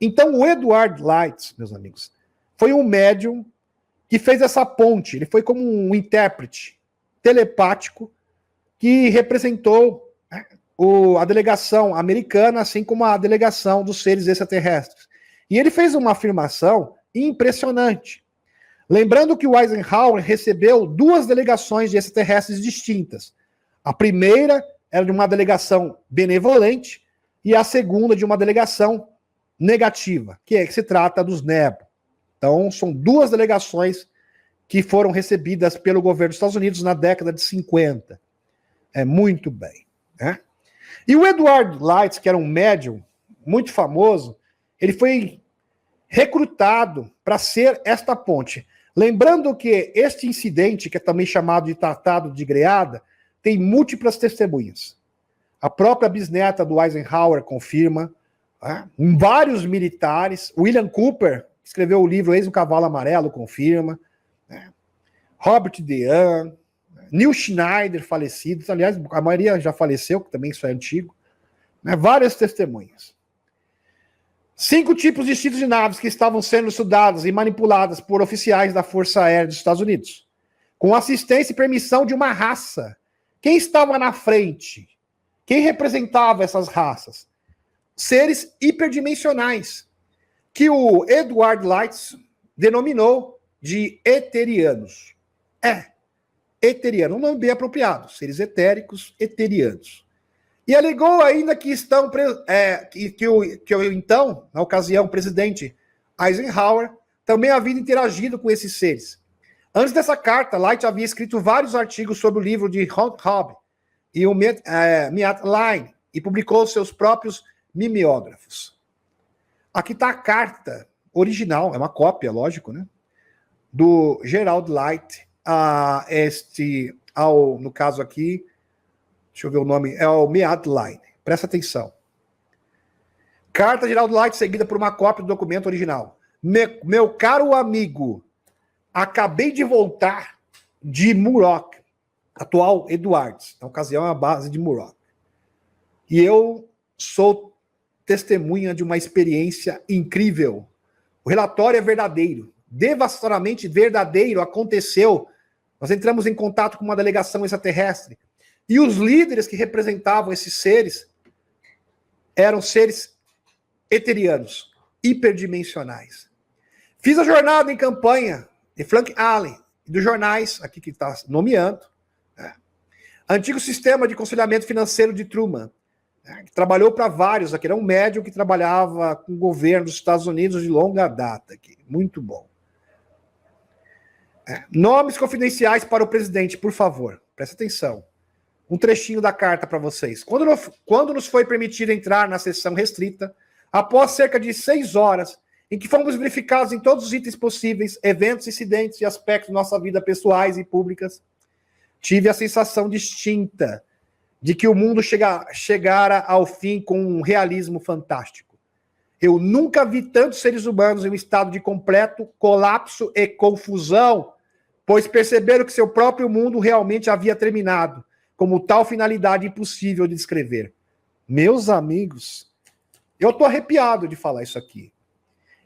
Então, o Edward Light, meus amigos, foi um médium que fez essa ponte. Ele foi como um intérprete telepático que representou a delegação americana, assim como a delegação dos seres extraterrestres. E ele fez uma afirmação impressionante. Lembrando que o Eisenhower recebeu 2 delegações de extraterrestres distintas. A primeira era de uma delegação benevolente e a segunda de uma delegação negativa, que se trata dos Nebo. Então, são 2 delegações que foram recebidas pelo governo dos Estados Unidos na década de 50. Muito bem. E o Edward Light, que era um médium, muito famoso, ele foi recrutado para ser esta ponte. Lembrando que este incidente, que é também chamado de Tratado de Greada, tem múltiplas testemunhas. A própria bisneta do Eisenhower confirma, vários militares, William Cooper, que escreveu o livro Eis o Cavalo Amarelo, confirma, Robert Dean, Neil Schneider, falecidos, aliás, a maioria já faleceu, que também isso é antigo, várias testemunhas. 5 tipos distintos de naves que estavam sendo estudadas e manipuladas por oficiais da Força Aérea dos Estados Unidos, com assistência e permissão de uma raça. Quem estava na frente? Quem representava essas raças? Seres hiperdimensionais, que o Edward Leitz denominou de eterianos. Eteriano, um nome bem apropriado, seres etéricos eterianos. E alegou ainda que então, na ocasião, o presidente Eisenhower também havia interagido com esses seres. Antes dessa carta, Light havia escrito vários artigos sobre o livro de Hunt Hobb e o Miat Line, e publicou seus próprios mimeógrafos. Aqui está a carta original, é uma cópia, lógico, né? Do Gerald Light, no caso aqui, deixa eu ver o nome, é o Miat Line. Presta atenção. Carta Gerald Light, seguida por uma cópia do documento original. Meu caro amigo, acabei de voltar de Muroc, atual Edwards. Na ocasião, é a base de Muroc. E eu sou testemunha de uma experiência incrível. O relatório é verdadeiro, devastadoramente verdadeiro, aconteceu. Nós entramos em contato com uma delegação extraterrestre e os líderes que representavam esses seres eram seres eterianos, hiperdimensionais. Fiz a jornada em campanha de Frank Allen e dos jornais, aqui que está nomeando, antigo sistema de aconselhamento financeiro de Truman, que trabalhou para vários, aqui era um médium que trabalhava com o governo dos Estados Unidos de longa data, aqui. Muito bom. Nomes confidenciais para o presidente, por favor, presta atenção. Um trechinho da carta para vocês. Quando nos foi permitido entrar na sessão restrita, após cerca de 6 horas, em que fomos verificados em todos os itens possíveis, eventos, incidentes e aspectos de nossa vida pessoais e públicas, tive a sensação distinta de que o mundo chegara ao fim com um realismo fantástico. Eu nunca vi tantos seres humanos em um estado de completo colapso e confusão, pois perceberam que seu próprio mundo realmente havia terminado, como tal finalidade impossível de descrever. Meus amigos, eu estou arrepiado de falar isso aqui.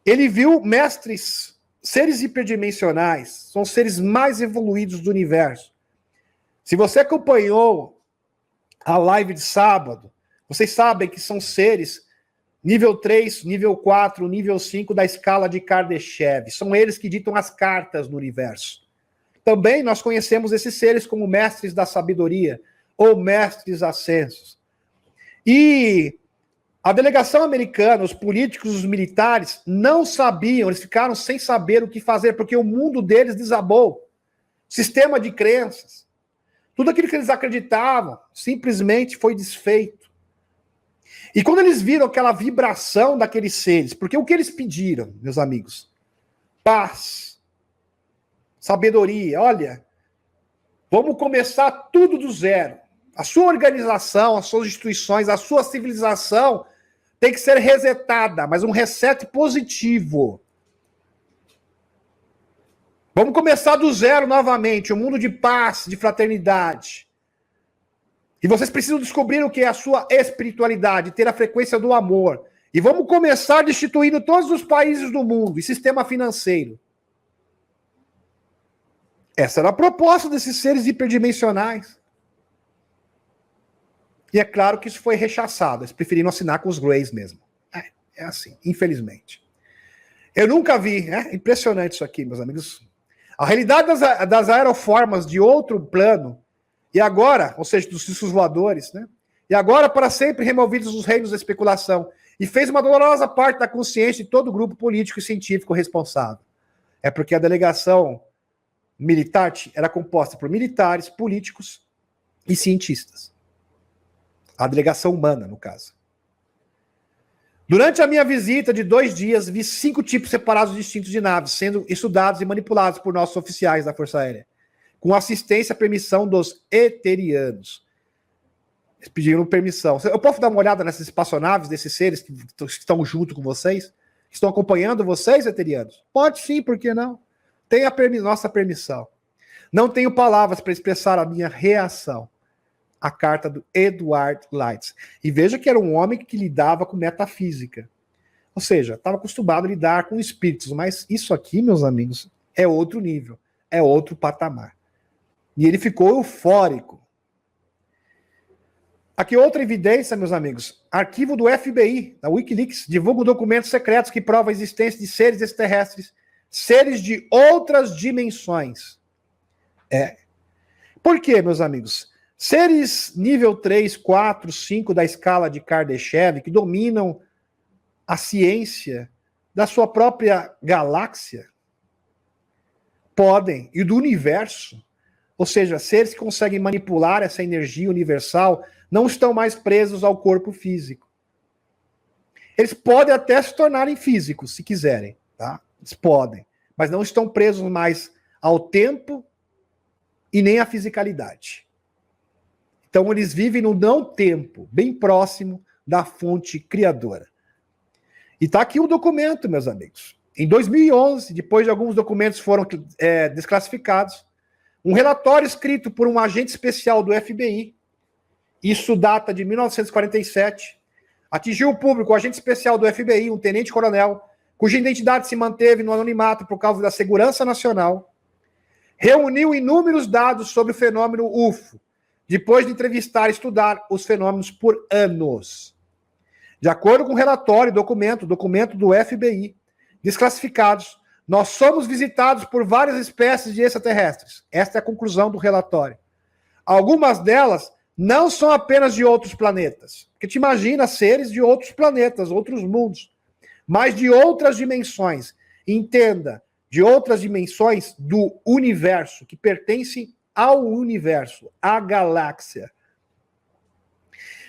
Ele viu mestres, seres hiperdimensionais, são os seres mais evoluídos do universo. Se você acompanhou a live de sábado, vocês sabem que são seres nível 3, nível 4, nível 5 da escala de Kardashev. São eles que ditam as cartas no universo. Também nós conhecemos esses seres como mestres da sabedoria ou mestres ascensos. E a delegação americana, os políticos, os militares, não sabiam, eles ficaram sem saber o que fazer, porque o mundo deles desabou. Sistema de crenças. Tudo aquilo que eles acreditavam simplesmente foi desfeito. E quando eles viram aquela vibração daqueles seres, porque o que eles pediram, meus amigos? Paz, sabedoria. Olha, vamos começar tudo do zero. A sua organização, as suas instituições, a sua civilização tem que ser resetada, mas um reset positivo. Vamos começar do zero novamente, um mundo de paz, de fraternidade. E vocês precisam descobrir o que é a sua espiritualidade, ter a frequência do amor. E vamos começar destituindo todos os países do mundo e sistema financeiro. Essa era a proposta desses seres hiperdimensionais. E é claro que isso foi rechaçado. Eles preferiram assinar com os Greys mesmo. É assim, infelizmente. Eu nunca vi, impressionante isso aqui, meus amigos. A realidade das aeroformas de outro plano, e agora, ou seja, dos discos voadores, e agora para sempre removidos os reinos da especulação, e fez uma dolorosa parte da consciência de todo o grupo político e científico responsável. É porque a delegação militar era composta por militares, políticos e cientistas. A delegação humana, no caso. Durante a minha visita de 2 dias, vi 5 tipos separados distintos de naves, sendo estudados e manipulados por nossos oficiais da Força Aérea, com assistência e permissão dos eterianos. Eles pediram permissão. Eu posso dar uma olhada nessas espaçonaves, desses seres que estão junto com vocês? Que estão acompanhando vocês, eterianos? Pode sim, por que não? Tem a nossa permissão. Não tenho palavras para expressar a minha reação. A carta do Edward Leitz. E veja que era um homem que lidava com metafísica. Ou seja, estava acostumado a lidar com espíritos, mas isso aqui, meus amigos, é outro nível, é outro patamar. E ele ficou eufórico. Aqui outra evidência, meus amigos. Arquivo do FBI, da Wikileaks, divulga documentos secretos que provam a existência de seres extraterrestres, seres de outras dimensões. Por quê, meus amigos? Seres nível 3, 4, 5 da escala de Kardashev, que dominam a ciência da sua própria galáxia, podem, e do universo, ou seja, seres que conseguem manipular essa energia universal, não estão mais presos ao corpo físico. Eles podem até se tornarem físicos, se quiserem, tá? Eles podem, mas não estão presos mais ao tempo e nem à fisicalidade. Então, eles vivem no não-tempo, bem próximo da fonte criadora. E está aqui o documento, meus amigos. Em 2011, depois de alguns documentos foram desclassificados, um relatório escrito por um agente especial do FBI, isso data de 1947, atingiu o público, o agente especial do FBI, um tenente-coronel, cuja identidade se manteve no anonimato por causa da segurança nacional, reuniu inúmeros dados sobre o fenômeno UFO, depois de entrevistar e estudar os fenômenos por anos. De acordo com o relatório e documento do FBI, desclassificados, nós somos visitados por várias espécies de extraterrestres. Esta é a conclusão do relatório. Algumas delas não são apenas de outros planetas, porque te imagina seres de outros planetas, outros mundos, mas de outras dimensões. Entenda, de outras dimensões do universo, que pertencem ao universo, à galáxia.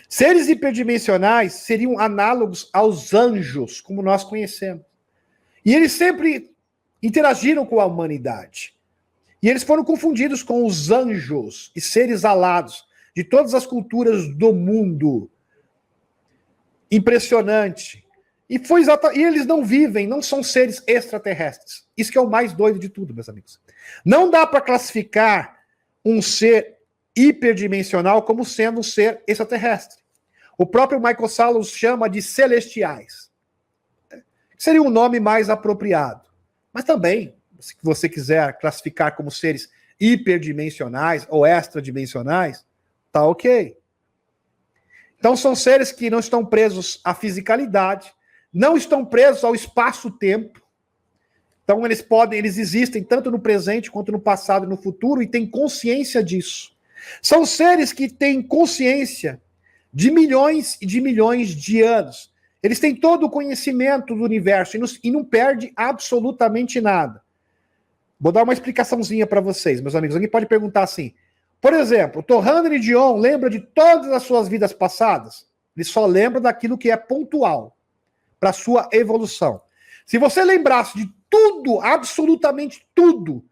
Seres hiperdimensionais seriam análogos aos anjos, como nós conhecemos. E eles sempre interagiram com a humanidade. E eles foram confundidos com os anjos e seres alados de todas as culturas do mundo. Impressionante. E eles não vivem, não são seres extraterrestres. Isso que é o mais doido de tudo, meus amigos. Não dá para classificar um ser hiperdimensional como sendo um ser extraterrestre. O próprio Michael Salos chama de celestiais. Seria um nome mais apropriado. Mas também, se você quiser classificar como seres hiperdimensionais ou extradimensionais, tá ok. Então são seres que não estão presos à fisicalidade, não estão presos ao espaço-tempo. Então eles existem tanto no presente quanto no passado e no futuro e têm consciência disso. São seres que têm consciência de milhões e de milhões de anos. Eles têm todo o conhecimento do universo e não perde absolutamente nada. Vou dar uma explicaçãozinha para vocês, meus amigos. Alguém pode perguntar assim, por exemplo, Torrandre Dion lembra de todas as suas vidas passadas? Ele só lembra daquilo que é pontual para a sua evolução. Se você lembrasse de tudo, absolutamente tudo,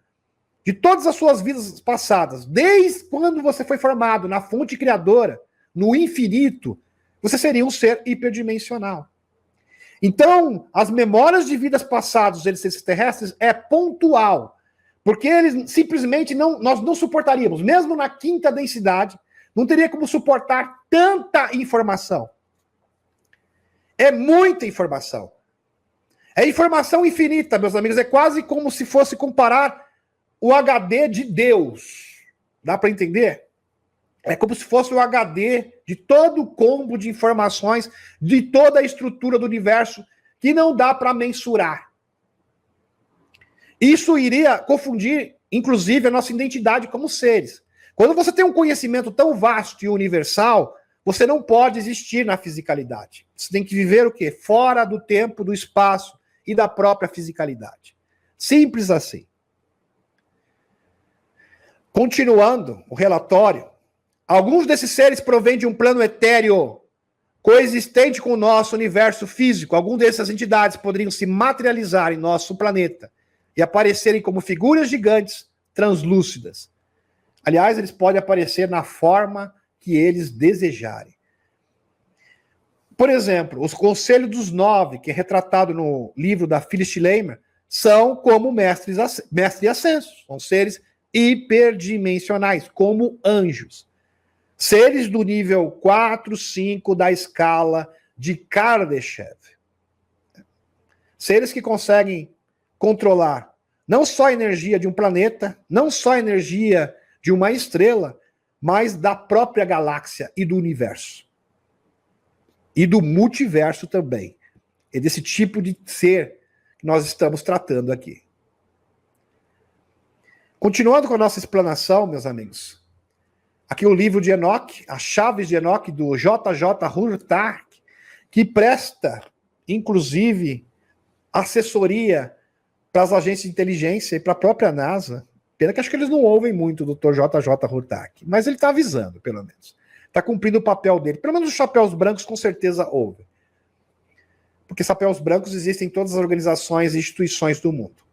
de todas as suas vidas passadas, desde quando você foi formado na fonte criadora, no infinito, você seria um ser hiperdimensional. Então, as memórias de vidas passadas dos seres terrestres é pontual, porque eles simplesmente nós não suportaríamos, mesmo na quinta densidade, não teria como suportar tanta informação. É muita informação. É informação infinita, meus amigos. É quase como se fosse comparar o HD de Deus. Dá para entender? É como se fosse o HD de todo o combo de informações, de toda a estrutura do universo, que não dá para mensurar. Isso iria confundir, inclusive, a nossa identidade como seres. Quando você tem um conhecimento tão vasto e universal, você não pode existir na fisicalidade. Você tem que viver o quê? Fora do tempo, do espaço e da própria fisicalidade. Simples assim. Continuando o relatório, alguns desses seres provêm de um plano etéreo coexistente com o nosso universo físico. Algumas dessas entidades poderiam se materializar em nosso planeta e aparecerem como figuras gigantes translúcidas. Aliás, eles podem aparecer na forma que eles desejarem. Por exemplo, os Conselhos dos Nove, que é retratado no livro da Phyllis Schleimer, são como mestres ascensos, são seres hiperdimensionais, como anjos. Seres do nível 4, 5 da escala de Kardashev. Seres que conseguem controlar não só a energia de um planeta, não só a energia de uma estrela, mas da própria galáxia e do universo. E do multiverso também. É desse tipo de ser que nós estamos tratando aqui. Continuando com a nossa explanação, meus amigos. Aqui o livro de Enoch, As Chaves de Enoch, do J.J. Hurtak, que presta, inclusive, assessoria para as agências de inteligência e para a própria NASA. Pena que acho que eles não ouvem muito o Dr. J.J. Hurtak, mas ele está avisando, pelo menos. Está cumprindo o papel dele. Pelo menos os chapéus brancos com certeza ouvem. Porque chapéus brancos existem em todas as organizações e instituições do mundo.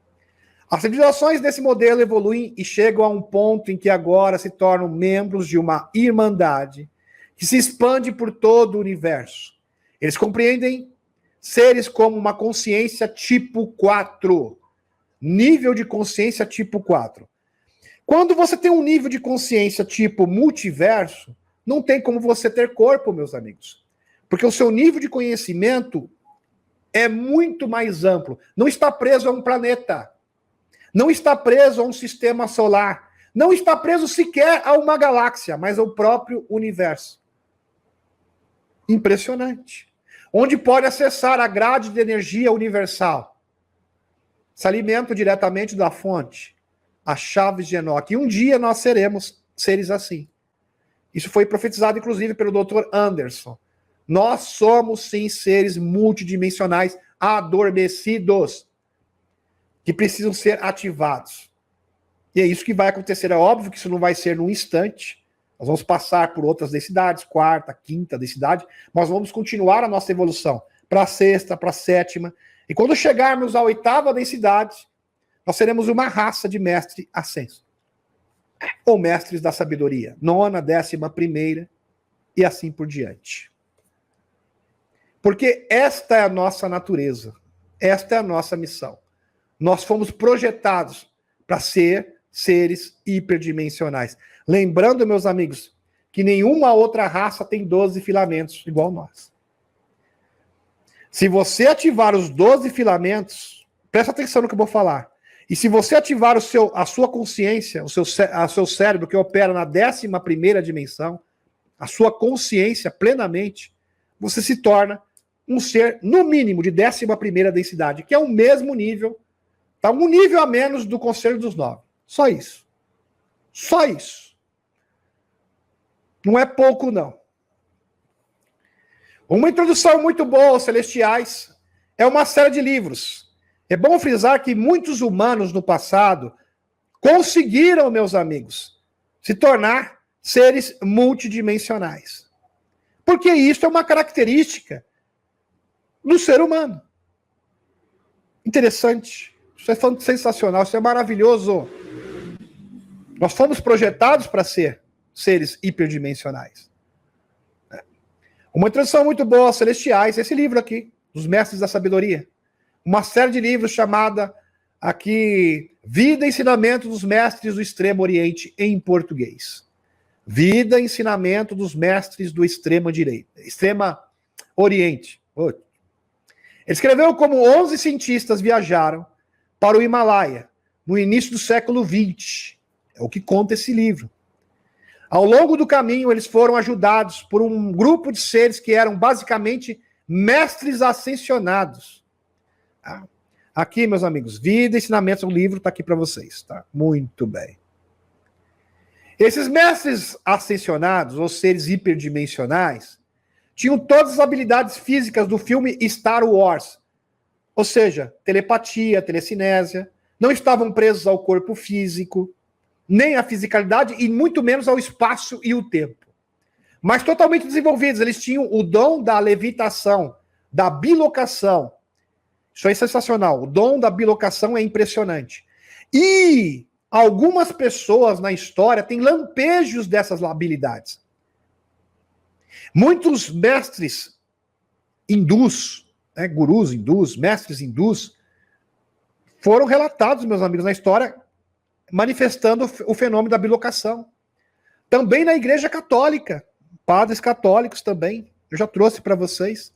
As civilizações desse modelo evoluem e chegam a um ponto em que agora se tornam membros de uma irmandade que se expande por todo o universo. Eles compreendem seres como uma consciência tipo 4. Nível de consciência tipo 4. Quando você tem um nível de consciência tipo multiverso, não tem como você ter corpo, meus amigos. Porque o seu nível de conhecimento é muito mais amplo. Não está preso a um planeta. Não está preso a um sistema solar. Não está preso sequer a uma galáxia, mas ao próprio universo. Impressionante. Onde pode acessar a grade de energia universal. Se alimenta diretamente da fonte. As chaves de Enoch. E um dia nós seremos seres assim. Isso foi profetizado, inclusive, pelo Dr. Anderson. Nós somos, sim, seres multidimensionais adormecidos que precisam ser ativados. E é isso que vai acontecer. É óbvio que isso não vai ser num instante. Nós vamos passar por outras densidades, quarta, quinta densidade, mas vamos continuar a nossa evolução para a sexta, para a sétima. E quando chegarmos à oitava densidade, nós seremos uma raça de mestre ascenso. Ou mestres da sabedoria. Nona, 11ª e assim por diante. Porque esta é a nossa natureza. Esta é a nossa missão. Nós fomos projetados para ser seres hiperdimensionais. Lembrando, meus amigos, que nenhuma outra raça tem 12 filamentos igual nós. Se você ativar os 12 filamentos, presta atenção no que eu vou falar. E se você ativar a sua consciência, o seu cérebro que opera na 11ª dimensão, a sua consciência plenamente, você se torna um ser, no mínimo, de 11ª densidade, que é o mesmo nível, tá um nível a menos do Conselho dos Nove. Só isso. Só isso. Não é pouco, não. Uma introdução muito boa aos celestiais é uma série de livros. É bom frisar que muitos humanos no passado conseguiram, meus amigos, se tornar seres multidimensionais. Porque isso é uma característica do ser humano. Interessante. Isso é sensacional, isso é maravilhoso. Nós fomos projetados para ser seres hiperdimensionais. Uma introdução muito boa aos celestiais, esse livro aqui, dos Mestres da Sabedoria. Uma série de livros chamada aqui Vida e Ensinamento dos Mestres do Extremo Oriente, em português. Vida e Ensinamento dos Mestres do Extremo Oriente. Ele escreveu como 11 cientistas viajaram para o Himalaia no início do século XX. É o que conta esse livro. Ao longo do caminho, eles foram ajudados por um grupo de seres que eram basicamente mestres ascensionados. Aqui, meus amigos, Vida e Ensinamentos, o livro está aqui para vocês, tá? Muito bem. Esses mestres ascensionados, ou seres hiperdimensionais, tinham todas as habilidades físicas do filme Star Wars. Ou seja, telepatia, telecinésia, não estavam presos ao corpo físico, nem à fisicalidade e muito menos ao espaço e o tempo. mas totalmente desenvolvidos. Eles tinham o dom da levitação, da bilocação. Isso é sensacional. O dom da bilocação é impressionante. E algumas pessoas na história têm lampejos dessas habilidades. Muitos mestres hindus, né, gurus hindus, mestres hindus, foram relatados, meus amigos, na história, manifestando o fenômeno da bilocação. Também na Igreja Católica, padres católicos também, eu já trouxe para vocês,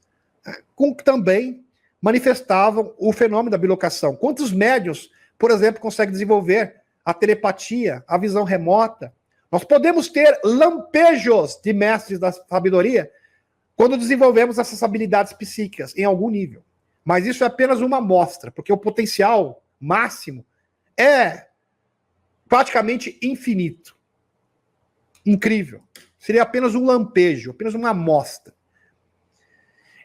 também manifestavam o fenômeno da bilocação. Quantos médiuns, por exemplo, conseguem desenvolver a telepatia, a visão remota? Nós podemos ter lampejos de mestres da sabedoria quando desenvolvemos essas habilidades psíquicas em algum nível. Mas isso é apenas uma amostra, porque o potencial máximo é praticamente infinito. Incrível. Seria apenas um lampejo, apenas uma amostra.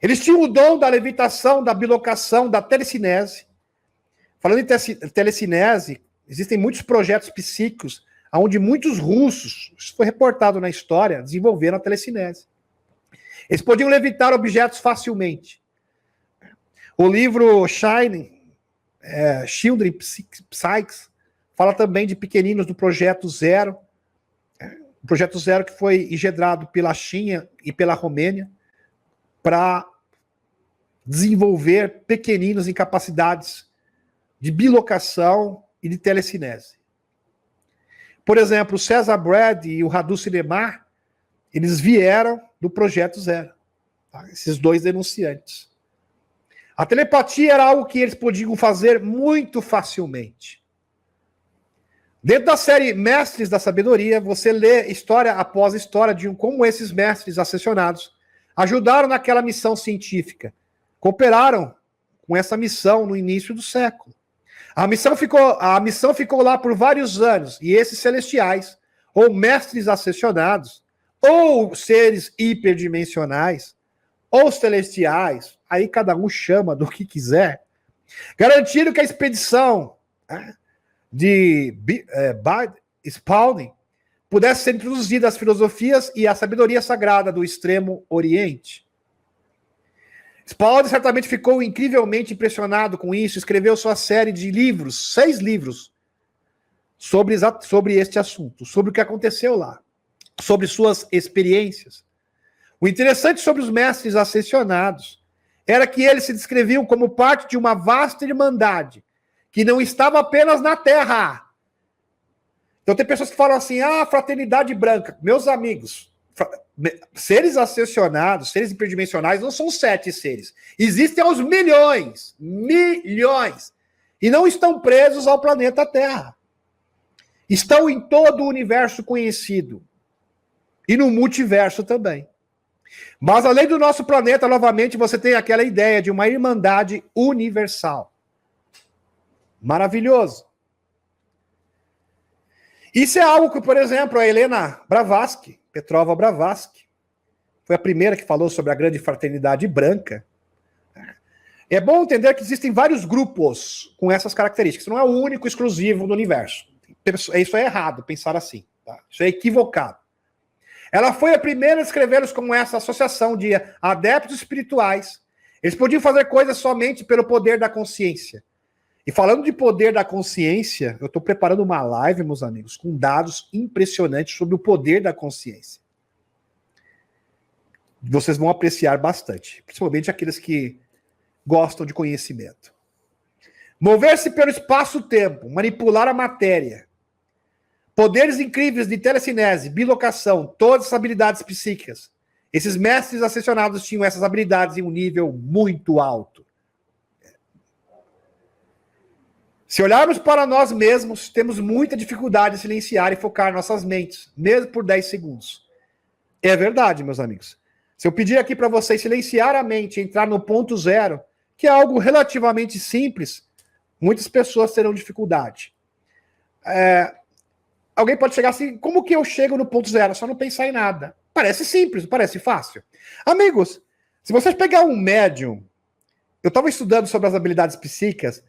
Eles tinham o dom da levitação, da bilocação, da telecinese. Falando em telecinese, existem muitos projetos psíquicos onde muitos russos, isso foi reportado na história, desenvolveram a telecinese. Eles podiam levitar objetos facilmente. O livro Children Psyches fala também de pequeninos do Projeto Zero. O Projeto Zero que foi engendrado pela China e pela Romênia para desenvolver pequeninos em capacidades de bilocação e de telecinese. Por exemplo, o César Brad e o Radu Sinemar, eles vieram do Projeto Zero. Tá? Esses dois denunciantes. A telepatia era algo que eles podiam fazer muito facilmente. Dentro da série Mestres da Sabedoria, você lê história após história de como esses mestres ascensionados ajudaram naquela missão científica, cooperaram com essa missão no início do século. A missão ficou lá por vários anos, e esses celestiais, ou mestres ascensionados, ou seres hiperdimensionais, ou celestiais, aí cada um chama do que quiser, garantiram que a expedição de Spalding pudesse ser introduzida às filosofias e à sabedoria sagrada do Extremo Oriente. Spalding certamente ficou incrivelmente impressionado com isso, escreveu sua série de livros, 6 livros, sobre este assunto, sobre o que aconteceu lá, sobre suas experiências. O interessante sobre os mestres ascensionados era que eles se descreviam como parte de uma vasta irmandade, que não estava apenas na Terra. Então tem pessoas que falam assim, fraternidade branca. Meus amigos, seres ascensionados, seres hiperdimensionais, não são 7 seres. Existem aos milhões. E não estão presos ao planeta Terra. Estão em todo o universo conhecido. E no multiverso também. Mas além do nosso planeta, novamente, você tem aquela ideia de uma irmandade universal. Maravilhoso. Isso é algo que, por exemplo, a Helena Blavatsky, Petrova Blavatsky, foi a primeira que falou sobre a grande fraternidade branca. É bom entender que existem vários grupos com essas características. Não é o único exclusivo do universo. Isso é errado, pensar assim. Tá? Isso é equivocado. Ela foi a primeira a escrever como essa associação de adeptos espirituais. Eles podiam fazer coisas somente pelo poder da consciência. E falando de poder da consciência, eu estou preparando uma live, meus amigos, com dados impressionantes sobre o poder da consciência. Vocês vão apreciar bastante, principalmente aqueles que gostam de conhecimento. Mover-se pelo espaço-tempo, manipular a matéria, poderes incríveis de telecinese, bilocação, todas as habilidades psíquicas. Esses mestres ascensionados tinham essas habilidades em um nível muito alto. Se olharmos para nós mesmos, temos muita dificuldade em silenciar e focar nossas mentes, mesmo por 10 segundos. É verdade, meus amigos. Se eu pedir aqui para vocês silenciar a mente e entrar no ponto zero, que é algo relativamente simples, muitas pessoas terão dificuldade. Alguém pode chegar assim, como que eu chego no ponto zero? Só não pensar em nada. Parece simples, parece fácil. Amigos, se vocês pegar um médium, eu estava estudando sobre as habilidades psíquicas,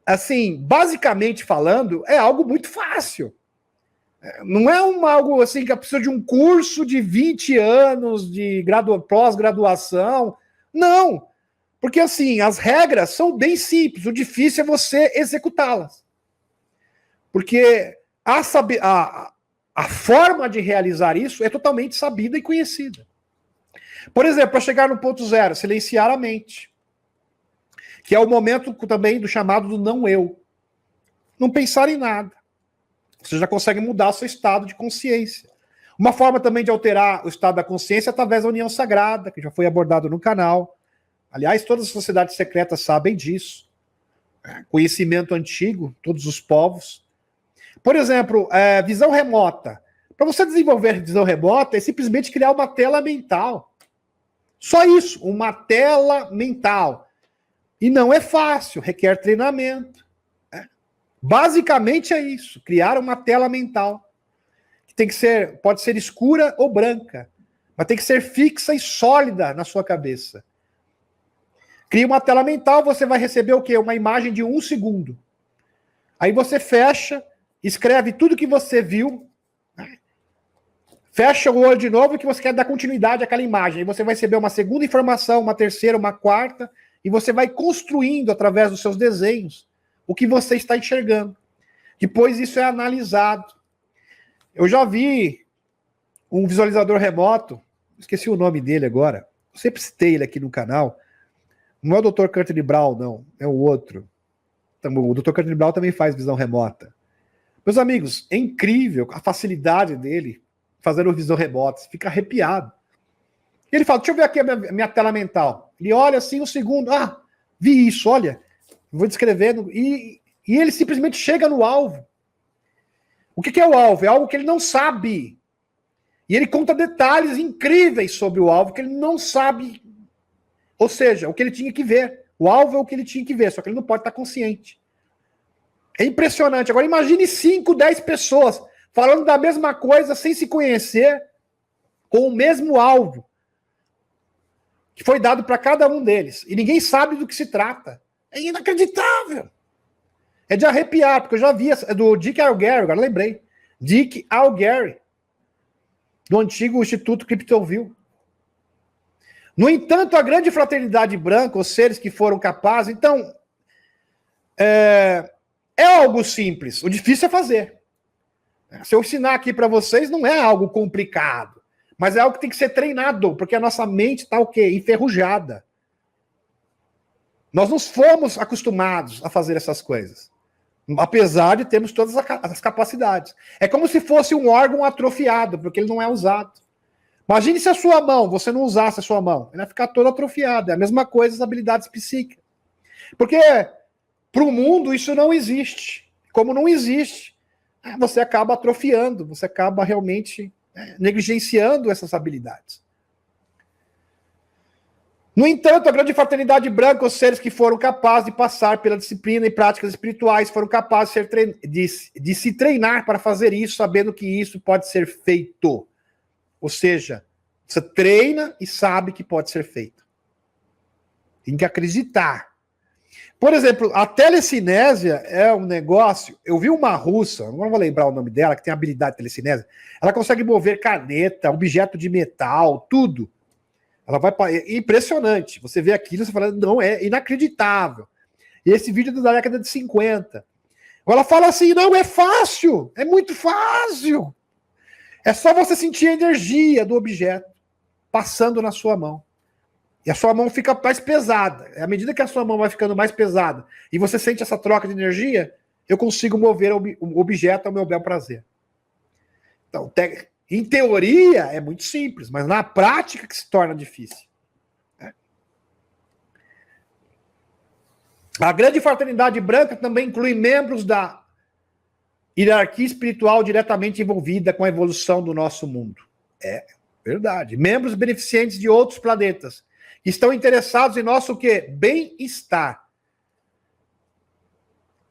assim, basicamente falando, é algo muito fácil. Não é algo assim que precisa de um curso de 20 anos de pós-graduação. Não. Porque assim, as regras são bem simples. O difícil é você executá-las. Porque a forma de realizar isso é totalmente sabida e conhecida. Por exemplo, para chegar no ponto zero, silenciar a mente. Que é o momento também do chamado do não eu. Não pensar em nada. Você já consegue mudar o seu estado de consciência. Uma forma também de alterar o estado da consciência é através da união sagrada, que já foi abordado no canal. Aliás, todas as sociedades secretas sabem disso. Conhecimento antigo, todos os povos. Por exemplo, visão remota. Para você desenvolver visão remota, é simplesmente criar uma tela mental. Só isso, uma tela mental. E não é fácil, requer treinamento. Basicamente é isso, criar uma tela mental. Que tem que ser, pode ser escura ou branca, mas tem que ser fixa e sólida na sua cabeça. Cria uma tela mental, você vai receber o quê? Uma imagem de 1 segundo. Aí você fecha, escreve tudo que você viu, fecha o olho de novo que você quer dar continuidade àquela imagem. Aí você vai receber uma segunda informação, uma terceira, uma quarta, e você vai construindo através dos seus desenhos o que você está enxergando. Depois isso é analisado. Eu já vi um visualizador remoto, esqueci o nome dele agora, eu sempre citei ele aqui no canal. Não é o Dr. Curtin Brown, não, é o outro. O Dr. Curtin Brown também faz visão remota. Meus amigos, é incrível a facilidade dele fazendo visão remota, você fica arrepiado. E ele fala, deixa eu ver aqui a minha tela mental. Ele olha assim, 1 segundo, vi isso, olha, vou descrevendo, e ele simplesmente chega no alvo. O que é o alvo? É algo que ele não sabe. E ele conta detalhes incríveis sobre o alvo que ele não sabe. Ou seja, o que ele tinha que ver. O alvo é o que ele tinha que ver, só que ele não pode estar consciente. É impressionante. Agora imagine 5, 10 pessoas falando da mesma coisa sem se conhecer, com o mesmo alvo que foi dado para cada um deles. E ninguém sabe do que se trata. É inacreditável. É de arrepiar, porque eu já vi, é do Dick Algary, agora lembrei. Dick Algary, do antigo Instituto Criptoville. No entanto, a grande fraternidade branca, os seres que foram capazes, então, é algo simples, o difícil é fazer. Se eu ensinar aqui para vocês, não é algo complicado, mas é algo que tem que ser treinado, porque a nossa mente está o quê? Enferrujada. Nós não fomos acostumados a fazer essas coisas, apesar de termos todas as capacidades. É como se fosse um órgão atrofiado, porque ele não é usado. Imagine se a sua mão, você não usasse a sua mão, ela ia ficar toda atrofiada. É a mesma coisa as habilidades psíquicas. Porque para o mundo isso não existe. Como não existe, você acaba atrofiando, você acaba realmente negligenciando essas habilidades. No entanto, a grande fraternidade branca, os seres que foram capazes de passar pela disciplina e práticas espirituais, foram capazes de se treinar para fazer isso, sabendo que isso pode ser feito. Ou seja, você treina e sabe que pode ser feito. Tem que acreditar. Por exemplo, a telecinésia é um negócio... Eu vi uma russa, não vou lembrar o nome dela, que tem habilidade de telecinésia. Ela consegue mover caneta, objeto de metal, tudo. Ela vai para... É impressionante. Você vê aquilo e você fala, não, é inacreditável. E esse vídeo é da década de 50. Ela fala assim, não, é fácil, é muito fácil. É só você sentir a energia do objeto passando na sua mão. E a sua mão fica mais pesada. À medida que a sua mão vai ficando mais pesada e você sente essa troca de energia, eu consigo mover o objeto ao meu bel prazer. Então, em teoria é muito simples, mas na prática que se torna difícil. A grande fraternidade branca também inclui membros da hierarquia espiritual diretamente envolvida com a evolução do nosso mundo. É verdade. Membros beneficentes de outros planetas que estão interessados em nosso o quê? Bem-estar.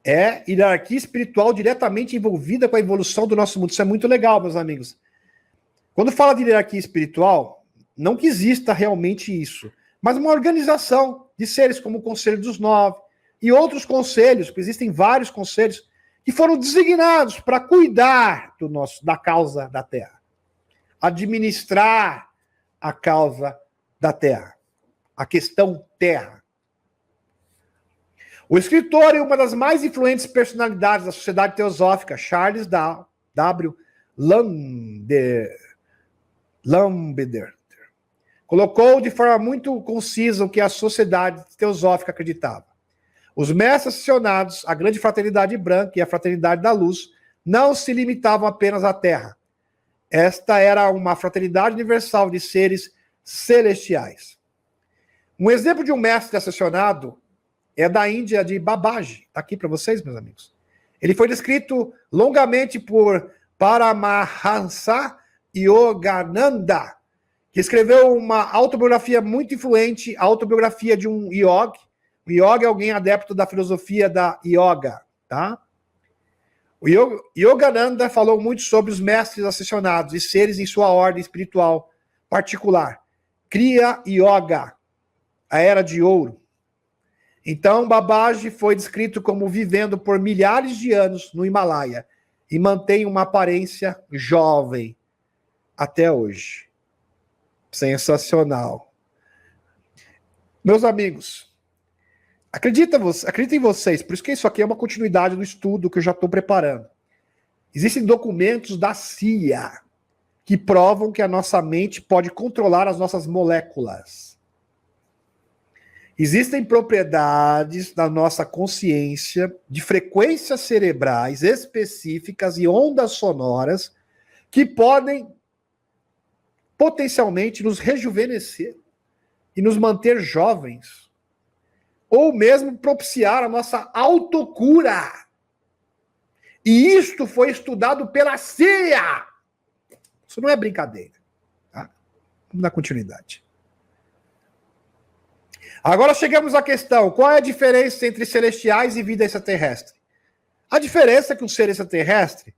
É hierarquia espiritual diretamente envolvida com a evolução do nosso mundo. Isso é muito legal, meus amigos. Quando fala de hierarquia espiritual, não que exista realmente isso, mas uma organização de seres como o Conselho dos Nove e outros conselhos, porque existem vários conselhos que foram designados para cuidar da causa da Terra, administrar a causa da Terra, a questão Terra. O escritor e uma das mais influentes personalidades da sociedade teosófica, Charles W. Lambert, colocou de forma muito concisa o que a sociedade teosófica acreditava. Os mestres ascensionados, a grande fraternidade branca e a fraternidade da luz, não se limitavam apenas à Terra. Esta era uma fraternidade universal de seres celestiais. Um exemplo de um mestre ascensionado é da Índia, de Babaji. Está aqui para vocês, meus amigos. Ele foi descrito longamente por Paramahansa Yogananda, que escreveu uma autobiografia muito influente, a autobiografia de um yogi. O yogi é alguém adepto da filosofia da yoga, tá? O Yogananda falou muito sobre os mestres ascensionados e seres em sua ordem espiritual particular. Kriya Yoga, a Era de Ouro. Então, Babaji foi descrito como vivendo por milhares de anos no Himalaia e mantém uma aparência jovem até hoje. Sensacional. Meus amigos, acreditem em vocês, por isso que isso aqui é uma continuidade do estudo que eu já estou preparando. Existem documentos da CIA que provam que a nossa mente pode controlar as nossas moléculas. Existem propriedades da nossa consciência de frequências cerebrais específicas e ondas sonoras que podem potencialmente nos rejuvenescer e nos manter jovens, ou mesmo propiciar a nossa autocura. E isto foi estudado pela CIA. Isso não é brincadeira. Tá? Vamos dar continuidade. Agora chegamos à questão, qual é a diferença entre celestiais e vida extraterrestre? A diferença é que um ser extraterrestre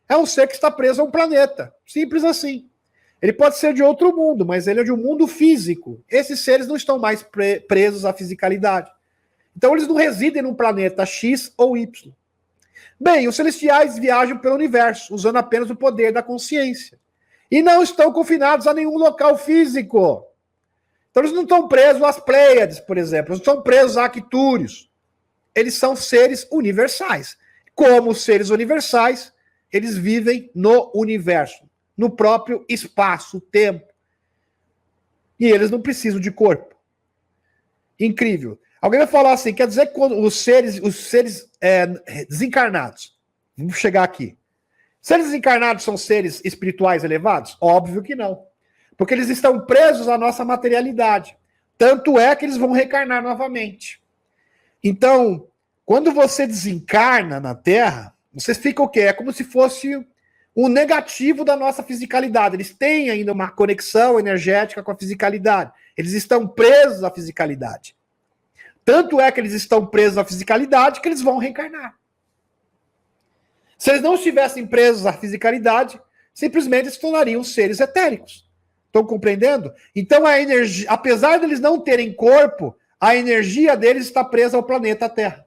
é um ser que está preso a um planeta. Simples assim. Ele pode ser de outro mundo, mas ele é de um mundo físico. Esses seres não estão mais presos à fisicalidade. Então eles não residem num planeta X ou Y. Bem, os celestiais viajam pelo universo, usando apenas o poder da consciência. E não estão confinados a nenhum local físico. Então eles não estão presos às Pleiades, por exemplo. Eles não estão presos a Arctúrios. Eles são seres universais. Como seres universais, eles vivem no universo, no próprio espaço-tempo. E eles não precisam de corpo. Incrível. Alguém vai falar assim, quer dizer que quando os seres desencarnados, vamos chegar aqui. Seres desencarnados são seres espirituais elevados? Óbvio que não. Porque eles estão presos à nossa materialidade. Tanto é que eles vão reencarnar novamente. Então, quando você desencarna na Terra, você fica o quê? É como se fosse o negativo da nossa fisicalidade. Eles têm ainda uma conexão energética com a fisicalidade. Eles estão presos à fisicalidade. Tanto é que eles estão presos à fisicalidade que eles vão reencarnar. Se eles não estivessem presos à fisicalidade, simplesmente eles se tornariam seres etéricos. Estão compreendendo? Então a energia, apesar de eles não terem corpo, a energia deles está presa ao planeta Terra.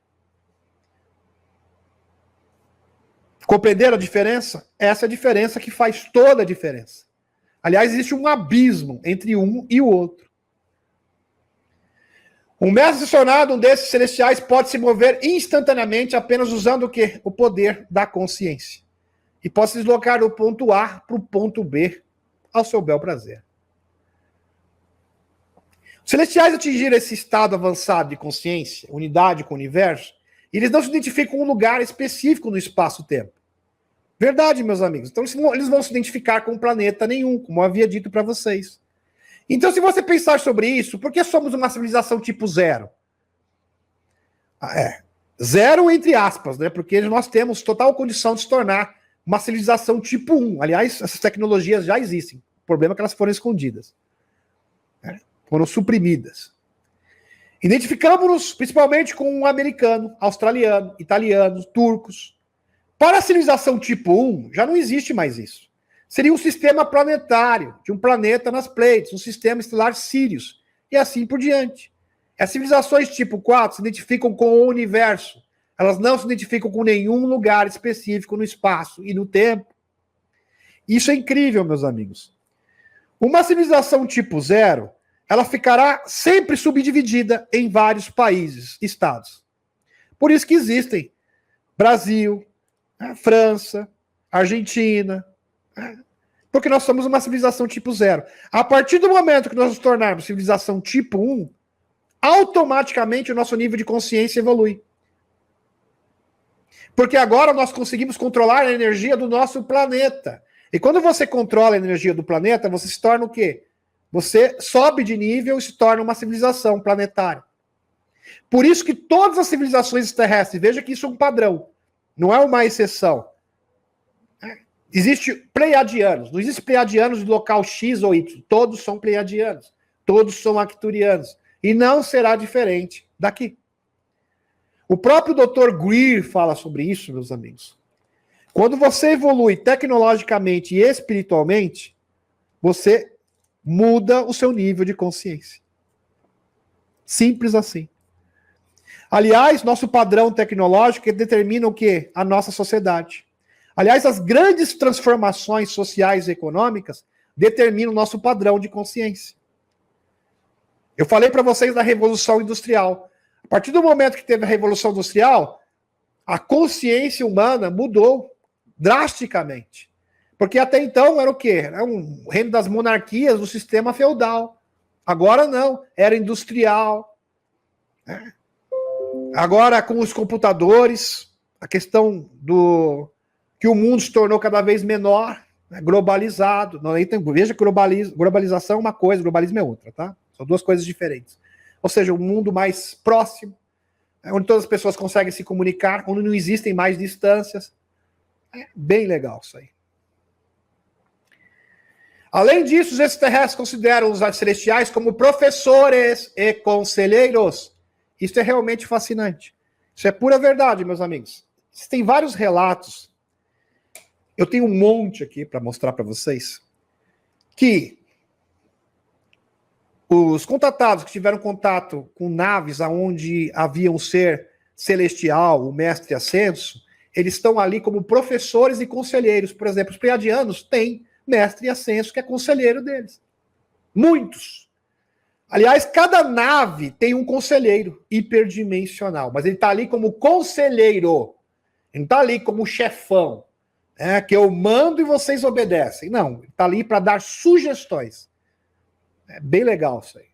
Compreenderam a diferença? Essa é a diferença que faz toda a diferença. Aliás, existe um abismo entre um e o outro. Um mestre ascensionado, um desses celestiais, pode se mover instantaneamente apenas usando o quê? O poder da consciência. E pode se deslocar do ponto A para o ponto B ao seu bel prazer. Os celestiais atingiram esse estado avançado de consciência, unidade com o universo, e eles não se identificam com um lugar específico no espaço-tempo. Verdade, meus amigos. Então eles vão se identificar com planeta nenhum, como eu havia dito para vocês. Então, se você pensar sobre isso, por que somos uma civilização tipo zero? Zero entre aspas, né? Porque nós temos total condição de se tornar uma civilização tipo 1. Aliás, essas tecnologias já existem. O problema é que elas foram escondidas. Foram suprimidas. Identificamos-nos principalmente com um americano, australiano, italianos, turcos. Para a civilização tipo 1, já não existe mais isso. Seria um sistema planetário, de um planeta nas Pleiades, um sistema estelar Sirius, e assim por diante. As civilizações tipo 4 se identificam com o universo. Elas não se identificam com nenhum lugar específico no espaço e no tempo. Isso é incrível, meus amigos. Uma civilização tipo zero, ela ficará sempre subdividida em vários países, estados. Por isso que existem Brasil, França, Argentina, porque nós somos uma civilização tipo zero. A partir do momento que nós nos tornarmos civilização tipo 1, automaticamente o nosso nível de consciência evolui. Porque agora nós conseguimos controlar a energia do nosso planeta. E quando você controla a energia do planeta, você se torna o quê? Você sobe de nível e se torna uma civilização planetária. Por isso que todas as civilizações terrestres, veja que isso é um padrão, não é uma exceção. Existe pleiadianos, não existe pleiadianos do local X ou Y, todos são pleiadianos, todos são arcturianos, e não será diferente daqui. O próprio Dr. Greer fala sobre isso, meus amigos. Quando você evolui tecnologicamente e espiritualmente, você muda o seu nível de consciência. Simples assim. Aliás, nosso padrão tecnológico determina o quê? A nossa sociedade. Aliás, as grandes transformações sociais e econômicas determinam o nosso padrão de consciência. Eu falei para vocês da Revolução Industrial. A partir do momento que teve a Revolução Industrial, a consciência humana mudou drasticamente. Porque até então era o quê? Era um reino das monarquias, do sistema feudal. Agora não, era industrial. Agora com os computadores, a questão do que o mundo se tornou cada vez menor, globalizado. Veja que globalização é uma coisa, globalismo é outra, tá? São duas coisas diferentes. Ou seja, um mundo mais próximo, onde todas as pessoas conseguem se comunicar, onde não existem mais distâncias. É bem legal isso aí. Além disso, os extraterrestres consideram os celestiais como professores e conselheiros. Isso é realmente fascinante. Isso é pura verdade, meus amigos. Existem vários relatos. Eu tenho um monte aqui para mostrar para vocês. Que os contatados que tiveram contato com naves onde havia um ser celestial, o mestre ascenso, eles estão ali como professores e conselheiros. Por exemplo, os pleiadianos têm mestre ascenso que é conselheiro deles. Muitos. Aliás, cada nave tem um conselheiro hiperdimensional, mas ele está ali como conselheiro. Ele não está ali como chefão, que eu mando e vocês obedecem. Não, ele está ali para dar sugestões. É bem legal isso aí.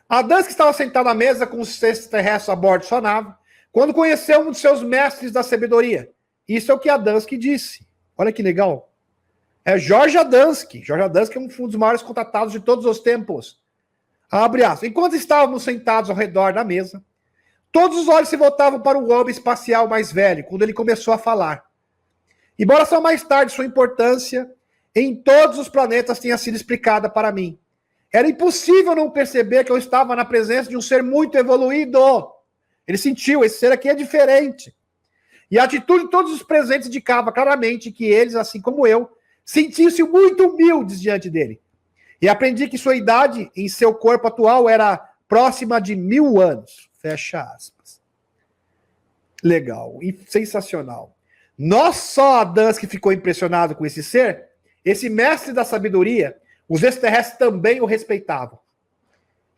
Adãs, que estava sentado à mesa com os extraterrestres a bordo de sua nave, quando conheceu um de seus mestres da sabedoria. Isso é o que Adamski disse. Olha que legal. É George Adamski. George Adamski é um dos maiores contatados de todos os tempos. Abre aspas. Enquanto estávamos sentados ao redor da mesa, todos os olhos se voltavam para o homem espacial mais velho, quando ele começou a falar. Embora só mais tarde sua importância em todos os planetas tenha sido explicada para mim, era impossível não perceber que eu estava na presença de um ser muito evoluído. Ele sentiu, esse ser aqui é diferente. E a atitude de todos os presentes indicava claramente que eles, assim como eu, sentiam-se muito humildes diante dele. E aprendi que sua idade em seu corpo atual era próxima de 1000 anos. Fecha aspas. Legal, e sensacional. Não só Adamski ficou impressionado com esse ser, esse mestre da sabedoria, os extraterrestres também o respeitavam.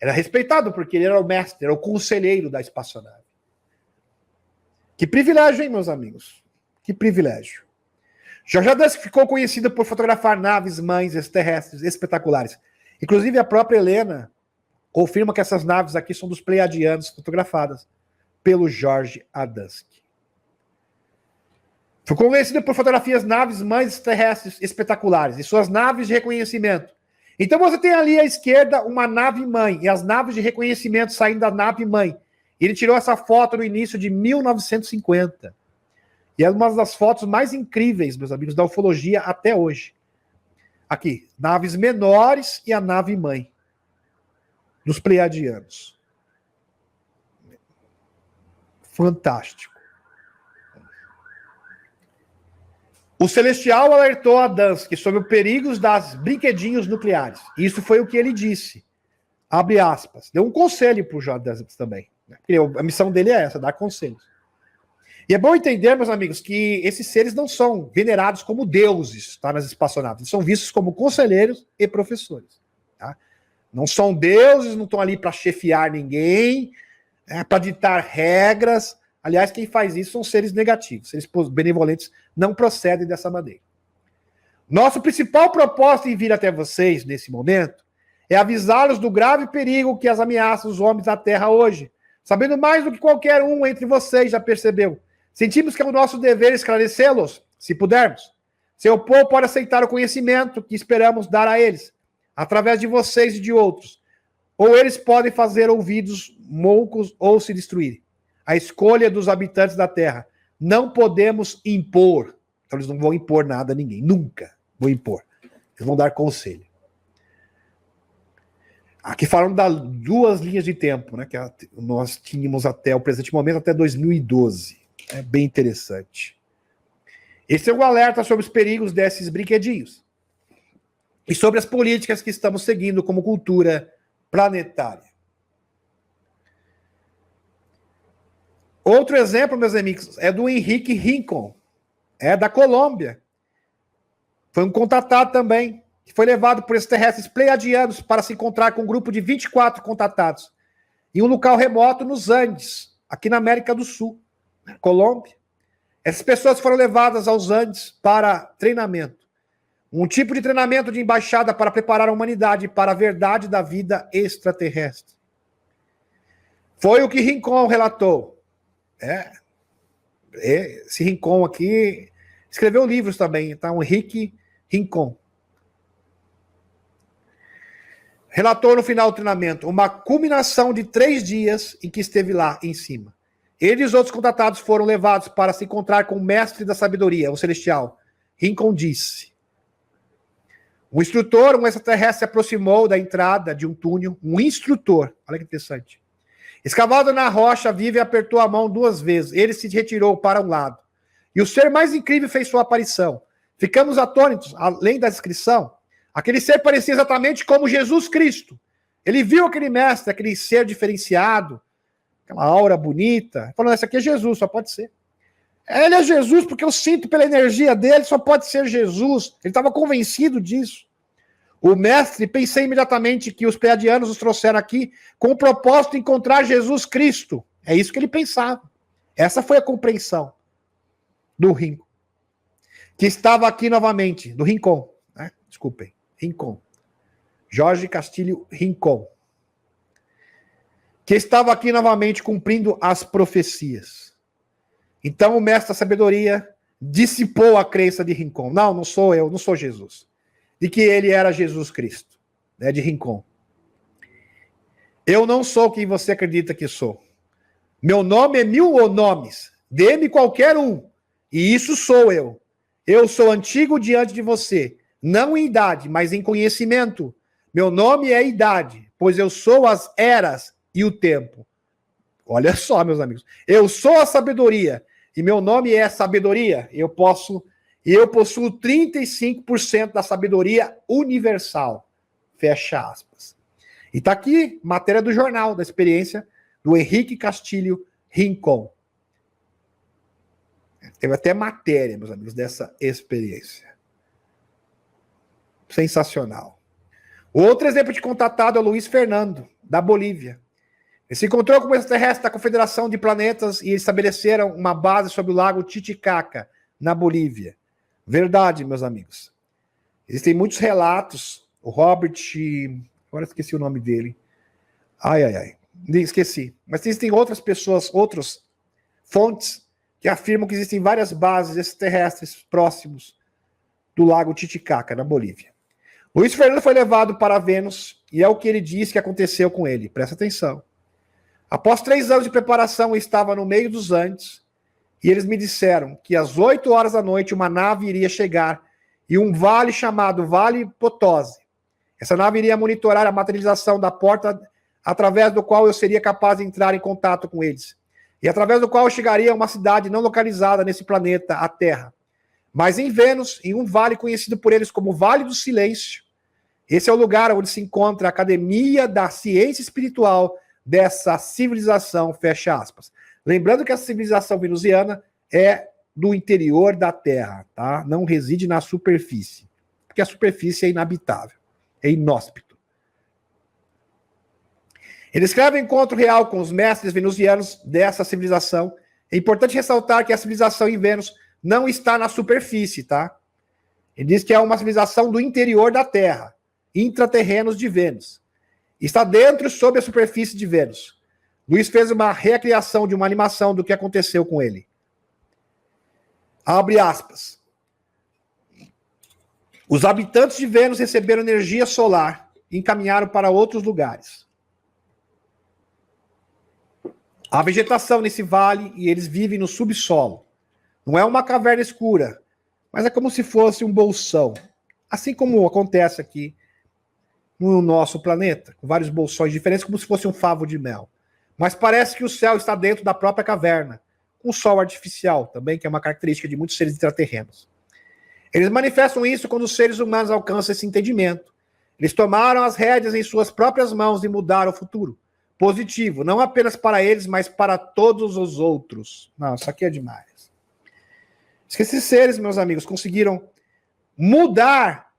Era respeitado porque ele era o mestre, era o conselheiro da espaçonave. Que privilégio, hein, meus amigos? Que privilégio. George Adamski ficou conhecido por fotografar naves mães extraterrestres espetaculares. Inclusive, a própria Helena confirma que essas naves aqui são dos pleiadianos fotografadas pelo George Adamski. Ficou conhecido por fotografias naves mães extraterrestres espetaculares e suas naves de reconhecimento. Então você tem ali à esquerda uma nave mãe e as naves de reconhecimento saindo da nave mãe. Ele tirou essa foto no início de 1950. E é uma das fotos mais incríveis, meus amigos, da ufologia até hoje. Aqui, naves menores e a nave mãe dos pleiadianos. Fantástico. O Celestial alertou a Adamski sobre os perigos das brinquedinhos nucleares. Isso foi o que ele disse. Abre aspas. Deu um conselho para o Adamski também. Porque a missão dele é essa, dar conselhos. E é bom entender, meus amigos, que esses seres não são venerados como deuses, tá, nas espaçonaves. Eles são vistos como conselheiros e professores. Tá? Não são deuses, não estão ali para chefiar ninguém, para ditar regras. Aliás, quem faz isso são seres negativos. Seres benevolentes não procedem dessa maneira. Nosso principal propósito em vir até vocês, nesse momento, é avisá-los do grave perigo que as ameaças os homens da Terra hoje. Sabendo mais do que qualquer um entre vocês já percebeu. Sentimos que é o nosso dever esclarecê-los, se pudermos. Seu povo pode aceitar o conhecimento que esperamos dar a eles, através de vocês e de outros. Ou eles podem fazer ouvidos moucos ou se destruir. A escolha dos habitantes da Terra. Não podemos impor. Então eles não vão impor nada a ninguém. Nunca vão impor. Eles vão dar conselho. Aqui falam das 2 linhas de tempo, né, que nós tínhamos até o presente momento, até 2012. É bem interessante. Esse é um alerta sobre os perigos desses brinquedinhos. E sobre as políticas que estamos seguindo como cultura planetária. Outro exemplo, meus amigos, é do Henrique Rincon. É da Colômbia. Foi um contatado também, que foi levado por extraterrestres pleiadianos para se encontrar com um grupo de 24 contatados em um local remoto nos Andes, aqui na América do Sul. Colômbia. Essas pessoas foram levadas aos Andes para treinamento. Um tipo de treinamento de embaixada para preparar a humanidade para a verdade da vida extraterrestre. Foi o que Rincon relatou. Esse Rincon aqui escreveu livros também, tá? O Henrique Rincon. Relatou no final do treinamento uma culminação de 3 dias em que esteve lá em cima. Ele e os outros contatados foram levados para se encontrar com o mestre da sabedoria, o celestial. Rincon disse. Um instrutor, um extraterrestre, se aproximou da entrada de um túnel. Um instrutor, olha que interessante. Escavado na rocha viva e apertou a mão 2 vezes. Ele se retirou para um lado. E o ser mais incrível fez sua aparição. Ficamos atônitos, além da descrição. Aquele ser parecia exatamente como Jesus Cristo. Ele viu aquele mestre, aquele ser diferenciado, aquela aura bonita, falando, esse aqui é Jesus, só pode ser. Ele é Jesus porque eu sinto pela energia dele, só pode ser Jesus. Ele estava convencido disso. O mestre, pensei imediatamente que os pleiadianos os trouxeram aqui com o propósito de encontrar Jesus Cristo. É isso que ele pensava. Essa foi a compreensão do Rincon. Que estava aqui novamente, do Rincon, né? Desculpem, Rincon. Jorge Castilho Rincon. Que estava aqui novamente cumprindo as profecias. Então o mestre da sabedoria dissipou a crença de Rincon. Não sou eu, não sou Jesus. De que ele era Jesus Cristo, né, de Rincon. Eu não sou quem você acredita que sou. Meu nome é 1000 nomes. Dê-me qualquer um. E isso sou eu. Eu sou antigo diante de você. Não em idade, mas em conhecimento. Meu nome é idade, pois eu sou as eras e o tempo. Olha só, meus amigos. Eu sou a sabedoria. E meu nome é sabedoria. Eu possuo 35% da sabedoria universal. Fecha aspas. E tá aqui, matéria do jornal, da experiência do Henrique Castilho Rincon. Teve até matéria, meus amigos, dessa experiência. Sensacional. Outro exemplo de contatado é o Luiz Fernando, da Bolívia. Ele se encontrou com o extraterrestre da Confederação de Planetas e estabeleceram uma base sobre o lago Titicaca, na Bolívia. Verdade, meus amigos. Existem muitos relatos. O Robert... Agora esqueci o nome dele. Esqueci. Mas existem outras pessoas, outras fontes que afirmam que existem várias bases extraterrestres próximos do lago Titicaca, na Bolívia. Luiz Fernando foi levado para Vênus e é o que ele diz que aconteceu com ele. Presta atenção. Após 3 anos de preparação, eu estava no meio dos Andes e eles me disseram que às 8 horas da noite uma nave iria chegar em um vale chamado Vale Potosí. Essa nave iria monitorar a materialização da porta através do qual eu seria capaz de entrar em contato com eles. E através do qual eu chegaria a uma cidade não localizada nesse planeta, a Terra. Mas em Vênus, em um vale conhecido por eles como Vale do Silêncio. Esse é o lugar onde se encontra a Academia da Ciência Espiritual dessa civilização, fecha aspas. Lembrando que a civilização venusiana é do interior da Terra, tá? Não reside na superfície, porque a superfície é inabitável, é inóspito. Ele escreve o encontro real com os mestres venusianos dessa civilização. É importante ressaltar que a civilização em Vênus não está na superfície, tá? Ele diz que é uma civilização do interior da Terra, intraterrenos de Vênus. Está dentro, sob a superfície de Vênus. Luiz fez uma recriação de uma animação do que aconteceu com ele. Abre aspas. Os habitantes de Vênus receberam energia solar e encaminharam para outros lugares. Há vegetação nesse vale e eles vivem no subsolo. Não é uma caverna escura, mas é como se fosse um bolsão. Assim como acontece aqui no nosso planeta, com vários bolsões diferentes, como se fosse um favo de mel. Mas parece que o céu está dentro da própria caverna, com sol artificial também, que é uma característica de muitos seres intraterrenos. Eles manifestam isso quando os seres humanos alcançam esse entendimento. Eles tomaram as rédeas em suas próprias mãos e mudaram o futuro. Positivo, não apenas para eles, mas para todos os outros. Não, isso aqui é demais. Esses seres, meus amigos, conseguiram mudar,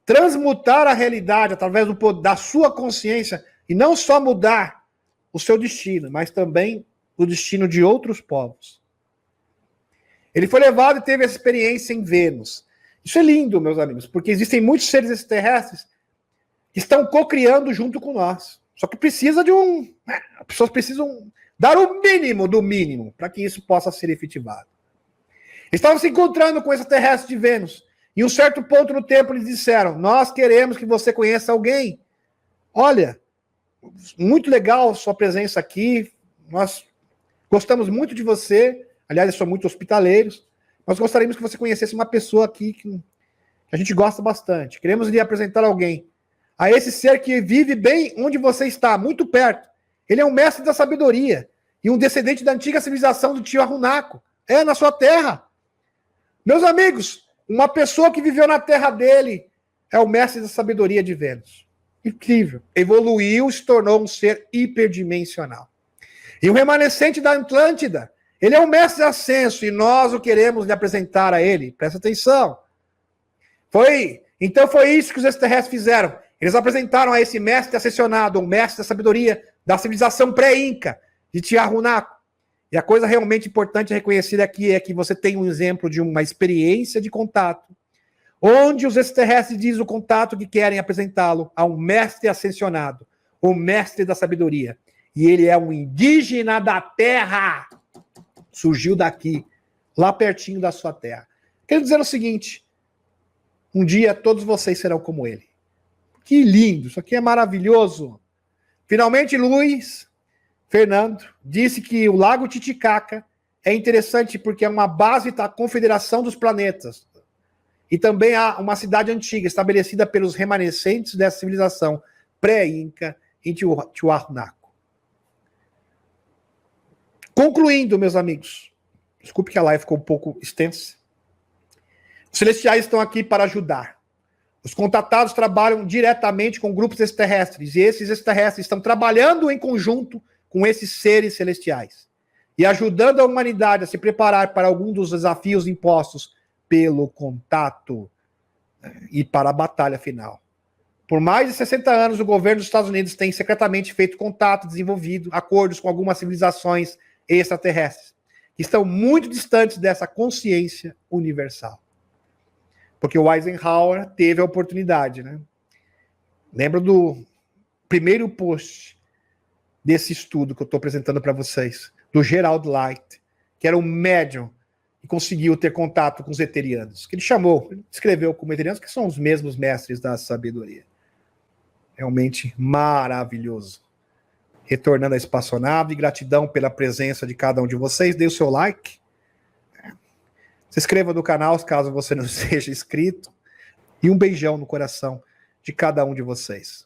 transmutar a realidade através da sua consciência, e não só mudar o seu destino, mas também o destino de outros povos. Ele foi levado e teve essa experiência em Vênus. Isso é lindo, meus amigos, porque existem muitos seres extraterrestres que estão co-criando junto com nós. Só que precisa de as pessoas precisam dar o mínimo do mínimo para que isso possa ser efetivado. Eles estavam se encontrando com extraterrestres de Vênus. Em um certo ponto no tempo eles disseram: nós queremos que você conheça alguém. Olha, muito legal sua presença aqui. Nós gostamos muito de você. Aliás, eles são muito hospitaleiros. Nós gostaríamos que você conhecesse uma pessoa aqui que a gente gosta bastante. Queremos lhe apresentar alguém. A esse ser que vive bem onde você está, muito perto. Ele é um mestre da sabedoria e um descendente da antiga civilização do Tiahuanaco. É, na sua terra. Meus amigos, uma pessoa que viveu na terra dele é o mestre da sabedoria de Vênus. Incrível. Evoluiu, se tornou um ser hiperdimensional. E o remanescente da Atlântida, ele é um mestre ascenso e nós o queremos lhe apresentar a ele. Presta atenção. Então foi isso que os extraterrestres fizeram. Eles apresentaram a esse mestre ascensionado, um mestre da sabedoria da civilização pré-inca, de Tiahuanaco. E a coisa realmente importante a reconhecer aqui é que você tem um exemplo de uma experiência de contato, onde os extraterrestres dizem o contato que querem apresentá-lo a um mestre ascensionado, o mestre da sabedoria. E ele é um indígena da terra. Surgiu daqui, lá pertinho da sua terra. Quero dizer o seguinte: um dia todos vocês serão como ele. Que lindo, isso aqui é maravilhoso. Finalmente, Luiz Fernando disse que o Lago Titicaca é interessante porque é uma base da Confederação dos Planetas. E também há uma cidade antiga estabelecida pelos remanescentes dessa civilização pré-inca em Tiahuanaco. Concluindo, meus amigos, desculpe que a live ficou um pouco extensa. Os celestiais estão aqui para ajudar. Os contatados trabalham diretamente com grupos extraterrestres, e esses extraterrestres estão trabalhando em conjunto com esses seres celestiais e ajudando a humanidade a se preparar para algum dos desafios impostos pelo contato e para a batalha final. Por mais de 60 anos, o governo dos Estados Unidos tem secretamente feito contato, desenvolvido acordos com algumas civilizações extraterrestres, que estão muito distantes dessa consciência universal. Porque o Eisenhower teve a oportunidade, né? Lembra do primeiro post desse estudo que eu estou apresentando para vocês, do Gerald Light, que era um médium e conseguiu ter contato com os eterianos, que ele chamou, ele descreveu como eterianos, que são os mesmos mestres da sabedoria. Realmente maravilhoso. Retornando à espaçonave, gratidão pela presença de cada um de vocês, dê o seu like, se inscreva no canal caso você não seja inscrito, e um beijão no coração de cada um de vocês.